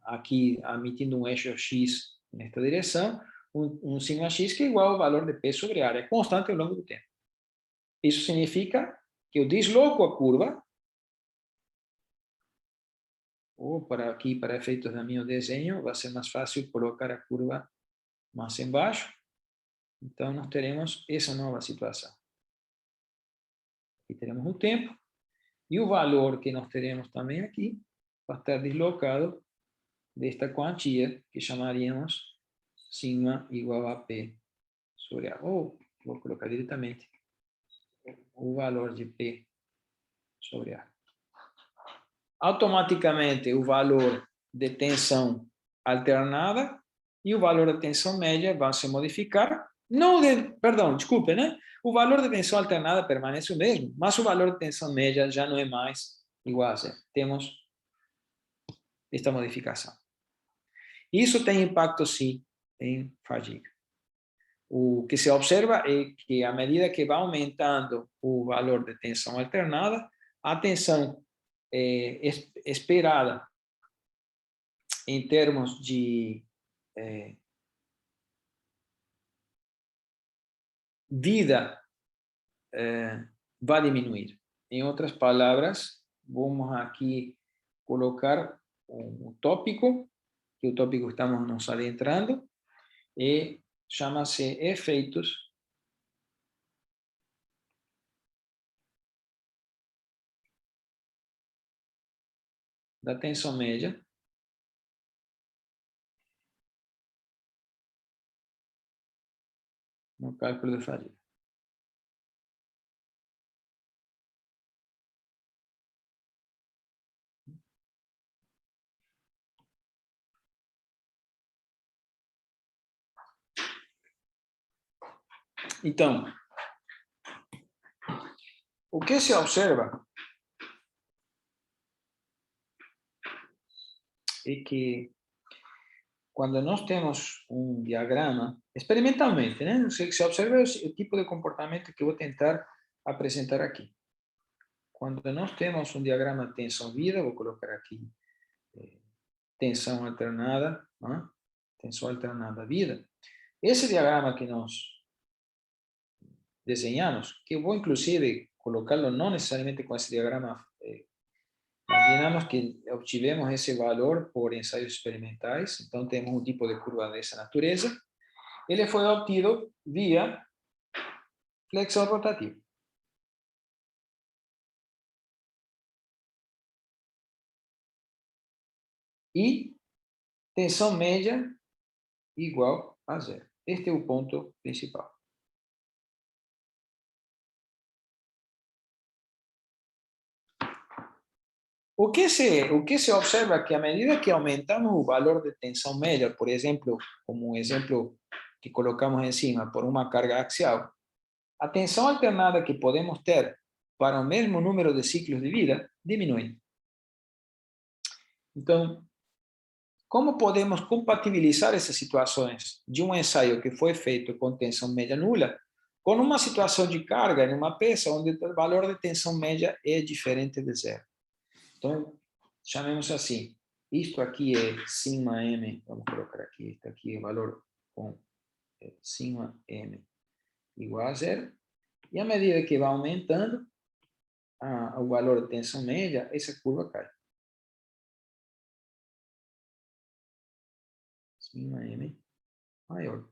aqui emitindo um eixo X nesta direção, um sigma X que é igual ao valor de P sobre área, constante ao longo do tempo. Isso significa que eu desloco a curva, ou para efeitos do meu desenho, vai ser mais fácil colocar a curva mais embaixo. Então, nós teremos essa nova situação. Aqui teremos o tempo, e o valor que nós teremos também aqui vai estar deslocado desta quantia, que chamaríamos sigma igual a P sobre A. Ou, vou colocar diretamente, o valor de P sobre A. Automaticamente, o valor de tensão alternada e o valor de tensão média vão se modificar. Perdão, desculpe, né? O valor de tensão alternada permanece o mesmo, mas o valor de tensão média já não é mais igual a zero. Temos esta modificação. Isso tem impacto, sim, em fadiga. O que se observa é que, à medida que vai aumentando o valor de tensão alternada, a tensão esperada em termos de vida vai diminuir. Em outras palavras, vamos aqui colocar um tópico, que o tópico que estamos nos adentrando, e chama-se efeitos da tensão média no cálculo de fadiga. Então, o que se observa é que quando nós temos um diagrama, experimentalmente, né? Não sei que se observa o tipo de comportamento que eu vou tentar apresentar aqui. Quando nós temos um diagrama tensão-vida, vou colocar aqui tensão alternada, né? Tensão alternada vida. Esse diagrama que nós desenhamos, que eu vou inclusive colocá-lo não necessariamente com esse diagrama, imaginamos que obtivemos esse valor por ensaios experimentais, então temos um tipo de curva dessa natureza, ele foi obtido via flexão rotativa. E tensão média igual a zero. Este é o ponto principal. O que se observa é que à medida que aumentamos o valor de tensão média, por exemplo, como um exemplo que colocamos em cima, por uma carga axial, a tensão alternada que podemos ter para o mesmo número de ciclos de vida diminui. Então, como podemos compatibilizar essas situações de um ensaio que foi feito com tensão média nula com uma situação de carga em uma peça onde o valor de tensão média é diferente de zero? Então, chamemos assim, isto aqui é sigma m, vamos colocar aqui, isto aqui é o valor com sigma m igual a zero, e à medida que vai aumentando o valor de tensão média, essa curva cai. Sigma m maior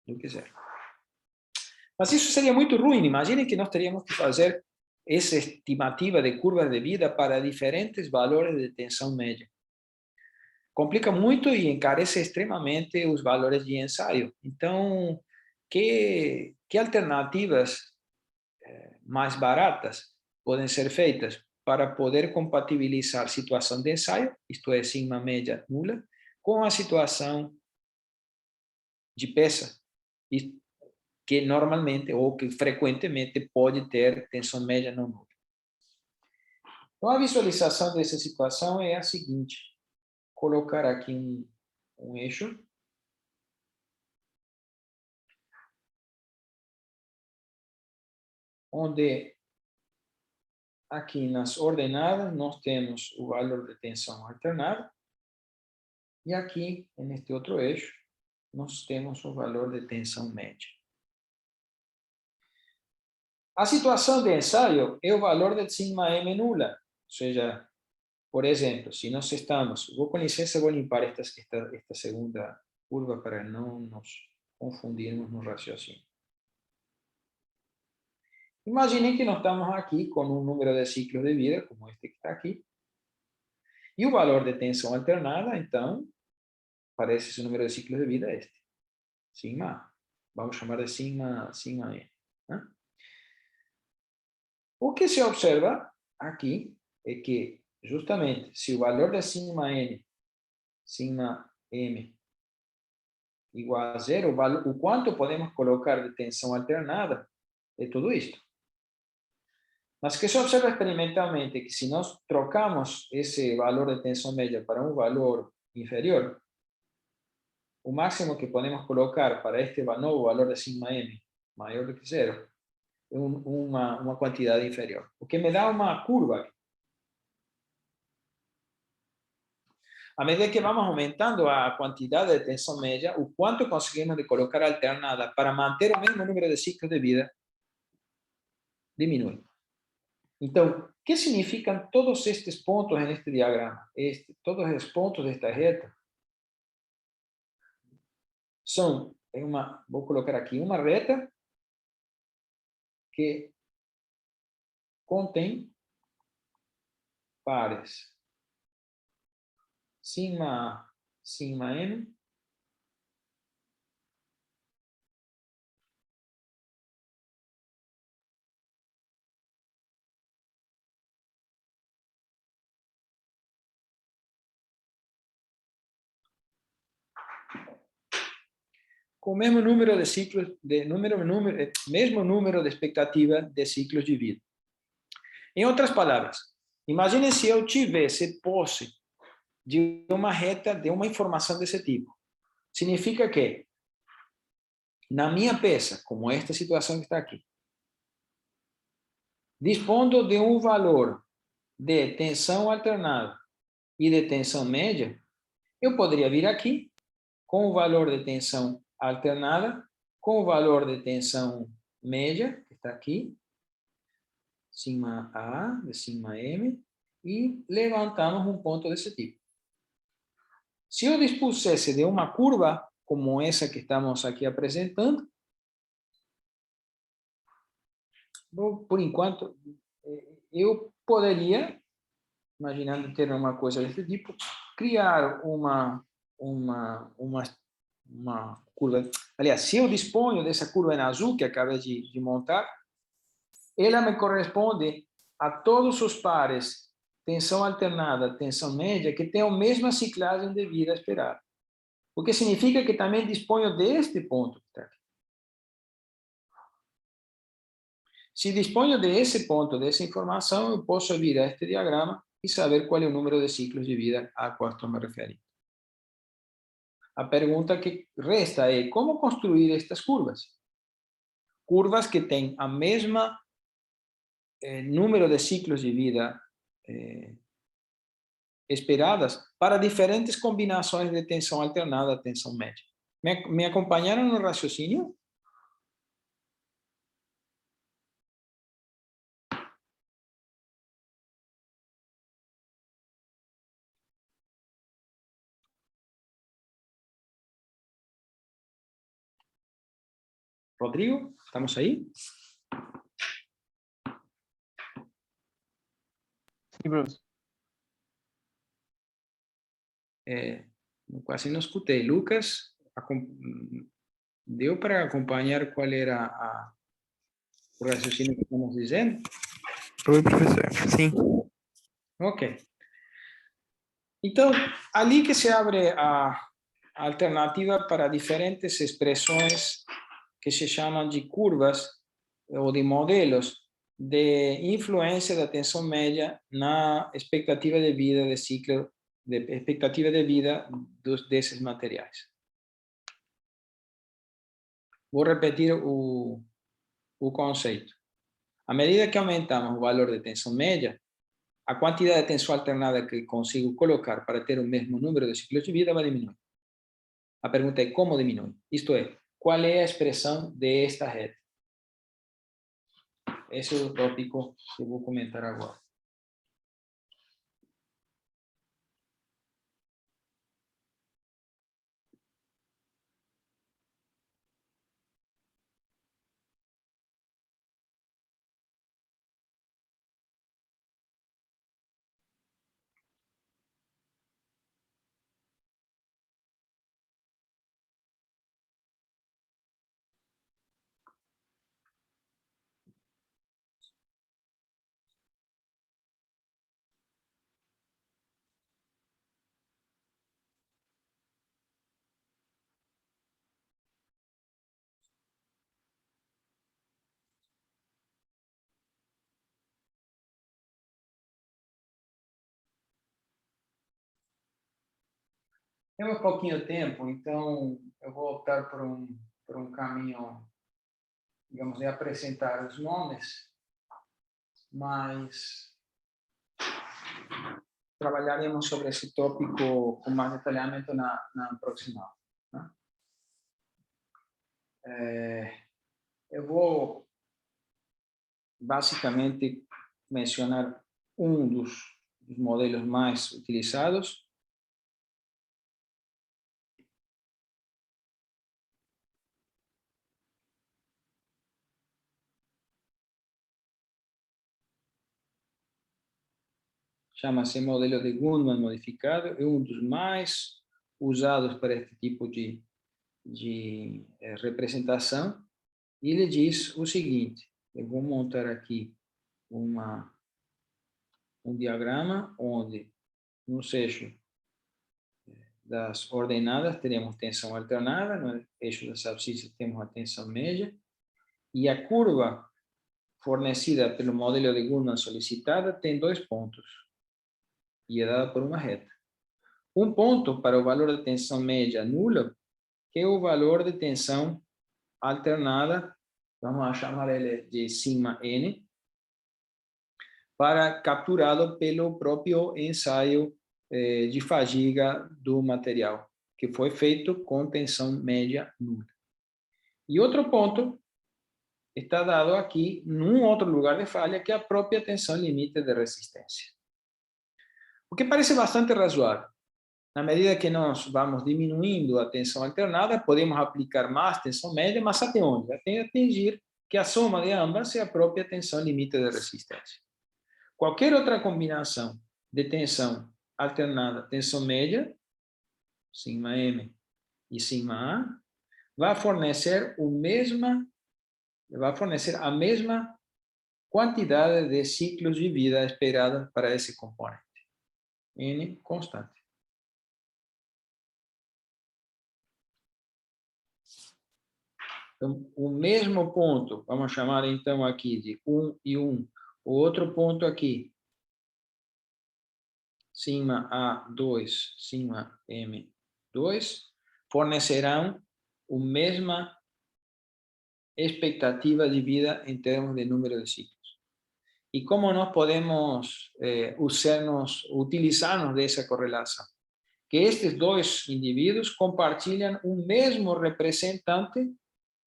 do que zero. Mas isso seria muito ruim. Imaginem que nós teríamos que fazer essa estimativa de curvas de vida para diferentes valores de tensão média. Complica muito e encarece extremamente os valores de ensaio. Então, que alternativas mais baratas podem ser feitas para poder compatibilizar situação de ensaio, isto é, sigma média nula, com a situação de peça, que normalmente ou que frequentemente pode ter tensão média não nula. Então, a visualização dessa situação é a seguinte: colocar aqui um eixo, onde aqui nas ordenadas nós temos o valor de tensão alternada, e aqui, neste outro eixo, nós temos o valor de tensão média. A situação de ensaio é o valor de sigma m nula, ou seja, por exemplo, se nós estamos, vou com licença, vou limpar esta segunda curva para não nos confundirmos no raciocínio. Imaginem que nós estamos aqui com um número de ciclos de vida, como este que está aqui, e o valor de tensão alternada, então, para esse número de ciclos de vida é este. Sigma, vamos chamar de sigma n. Né? O que se observa aqui é que, justamente, se o valor de sigma n, sigma m, igual a zero, o quanto podemos colocar de tensão alternada é tudo isto. Mas que se observa experimentalmente que se nós trocamos esse valor de tensão média para um valor inferior, o máximo que podemos colocar para este novo valor de sigma m maior do que zero é uma quantidade inferior. O que me dá uma curva aqui. À medida que vamos aumentando a quantidade de tensão média, o quanto conseguimos de colocar alternada para manter o mesmo número de ciclos de vida diminui. Então, o que significam todos estes pontos neste diagrama? Todos os pontos desta reta são, vou colocar aqui, uma reta que contém pares sigma A, sigma M, com o mesmo número de ciclos, mesmo número de expectativa de ciclos de vida. Em outras palavras, imagine se eu tivesse posse de uma reta, de uma informação desse tipo. Significa que, na minha peça, como esta situação que está aqui, dispondo de um valor de tensão alternada e de tensão média, eu poderia vir aqui com o valor de tensão alternada, com o valor de tensão média, que está aqui, sigma A, de sigma M, e levantamos um ponto desse tipo. Se eu dispusesse de uma curva, como essa que estamos aqui apresentando, por enquanto, eu poderia, imaginando ter uma coisa desse tipo, criar uma curva. Aliás, se eu disponho dessa curva em azul que acabei de montar, ela me corresponde a todos os pares tensão alternada, tensão média, que tenham a mesma ciclagem de vida esperada. O que significa que também disponho deste ponto. Se disponho desse ponto, dessa informação, eu posso vir a este diagrama e saber qual é o número de ciclos de vida a qual estou me referindo. A pergunta que resta é como construir estas curvas? Curvas que têm a mesma número de ciclos de vida esperadas para diferentes combinações de tensão alternada a tensão média. Me acompanharam no raciocínio? Rodrigo, estamos aí? Sim, professor. Quase não escutei. Lucas, deu para acompanhar qual era o raciocínio que estamos dizendo? Oi, professor. Sim. Ok. Então, ali que se abre a alternativa para diferentes expressões que se chamam de curvas ou de modelos de influência da tensão média na expectativa de vida de ciclo, de expectativa de vida desses materiais. Vou repetir o conceito. À medida que aumentamos o valor de tensão média, a quantidade de tensão alternada que consigo colocar para ter o mesmo número de ciclos de vida vai diminuir. A pergunta é como diminui. Isto é, qual é a expressão desta rede? Esse é o tópico que eu vou comentar agora. Temos pouquinho tempo, então eu vou optar por um caminho, digamos, de apresentar os nomes, mas trabalharemos sobre esse tópico com mais detalhamento na próxima aula. Eu vou basicamente mencionar um dos modelos mais utilizados. Chama-se modelo de Goodman modificado, é um dos mais usados para este tipo de representação. E ele diz o seguinte, eu vou montar aqui um diagrama onde no eixo das ordenadas teremos tensão alternada, no eixo das abscissas temos a tensão média, e a curva fornecida pelo modelo de Goodman solicitada tem 2 pontos, e é dada por uma reta. Um ponto para o valor de tensão média nula, que é o valor de tensão alternada, vamos chamar ele de sigma N, capturado pelo próprio ensaio de fadiga do material, que foi feito com tensão média nula. E outro ponto está dado aqui, num outro lugar de falha, que é a própria tensão limite de resistência. O que parece bastante razoável. Na medida que nós vamos diminuindo a tensão alternada, podemos aplicar mais tensão média, mas até onde? Até atingir que a soma de ambas é a própria tensão limite de resistência. Qualquer outra combinação de tensão alternada, tensão média, sigma M e sigma A, vai fornecer a mesma quantidade de ciclos de vida esperada para esse componente. N constante. Então, o mesmo ponto, vamos chamar então aqui de 1 e 1, o outro ponto aqui, sigma A2, sigma M2, fornecerão a mesma expectativa de vida em termos de número de ciclos. E como nós podemos utilizar-nos dessa correlação? Que estes 2 indivíduos compartilham o mesmo representante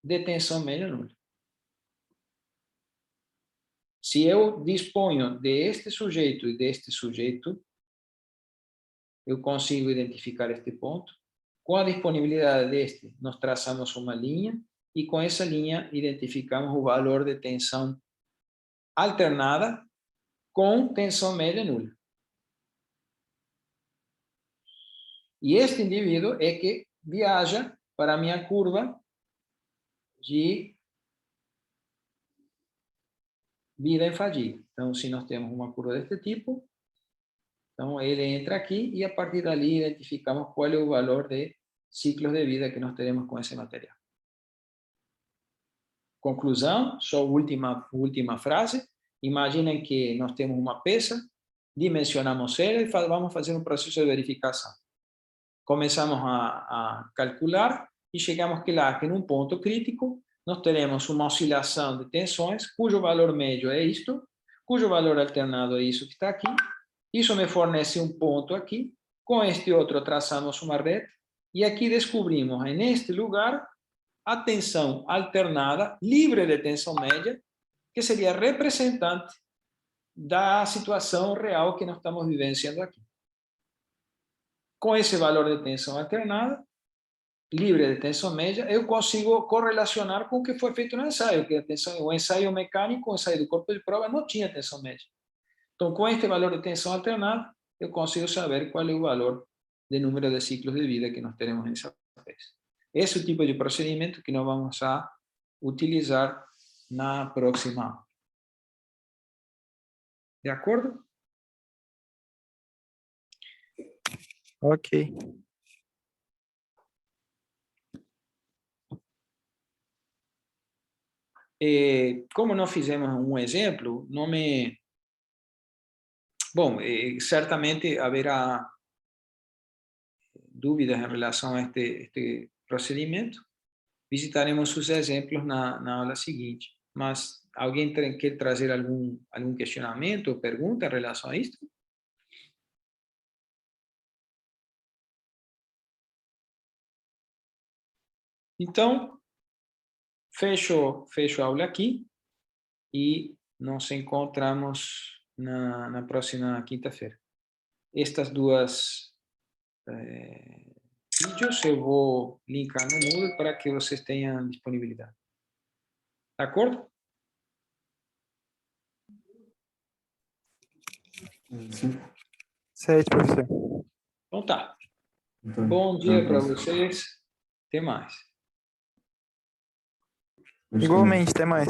de tensão média nula. Se eu disponho deste sujeito e deste sujeito, eu consigo identificar este ponto. Com a disponibilidade deste, nós traçamos uma linha e com essa linha identificamos o valor de tensão alternada com tensão média nula. E este indivíduo é que viaja para a minha curva de vida em fadiga. Então, se nós temos uma curva deste tipo, então ele entra aqui e a partir dali identificamos qual é o valor de ciclos de vida que nós teremos com esse material. Conclusão, só última frase. Imaginem que nós temos uma peça, dimensionamos ela e vamos fazer um processo de verificação. Começamos a calcular e chegamos que num ponto crítico, nós teremos uma oscilação de tensões, cujo valor médio é isto, cujo valor alternado é isso que está aqui. Isso me fornece um ponto aqui. Com este outro traçamos uma reta. E aqui descobrimos, neste lugar, a tensão alternada, livre de tensão média, que seria representante da situação real que nós estamos vivenciando aqui. Com esse valor de tensão alternada, livre de tensão média, eu consigo correlacionar com o que foi feito no ensaio, que o ensaio mecânico, o ensaio do corpo de prova, não tinha tensão média. Então, com este valor de tensão alternada, eu consigo saber qual é o valor de número de ciclos de vida que nós teremos nessa peça. Esse é o tipo de procedimento que nós vamos a utilizar na próxima aula. De acordo? Ok. Como nós fizemos um exemplo, não me... Bom, certamente haverá dúvidas em relação a este procedimento. Visitaremos os exemplos na aula seguinte. Mas alguém quer trazer algum questionamento ou pergunta em relação a isto? Então, fecho a aula aqui e nos encontramos na próxima quinta-feira. Estas duas vídeos eu vou linkar no Moodle para que vocês tenham disponibilidade. De acordo? Sim. Certo, professor. Então tá. Então, Bom dia até a para próxima. vocês. Até mais. Acho que Igualmente, até mais.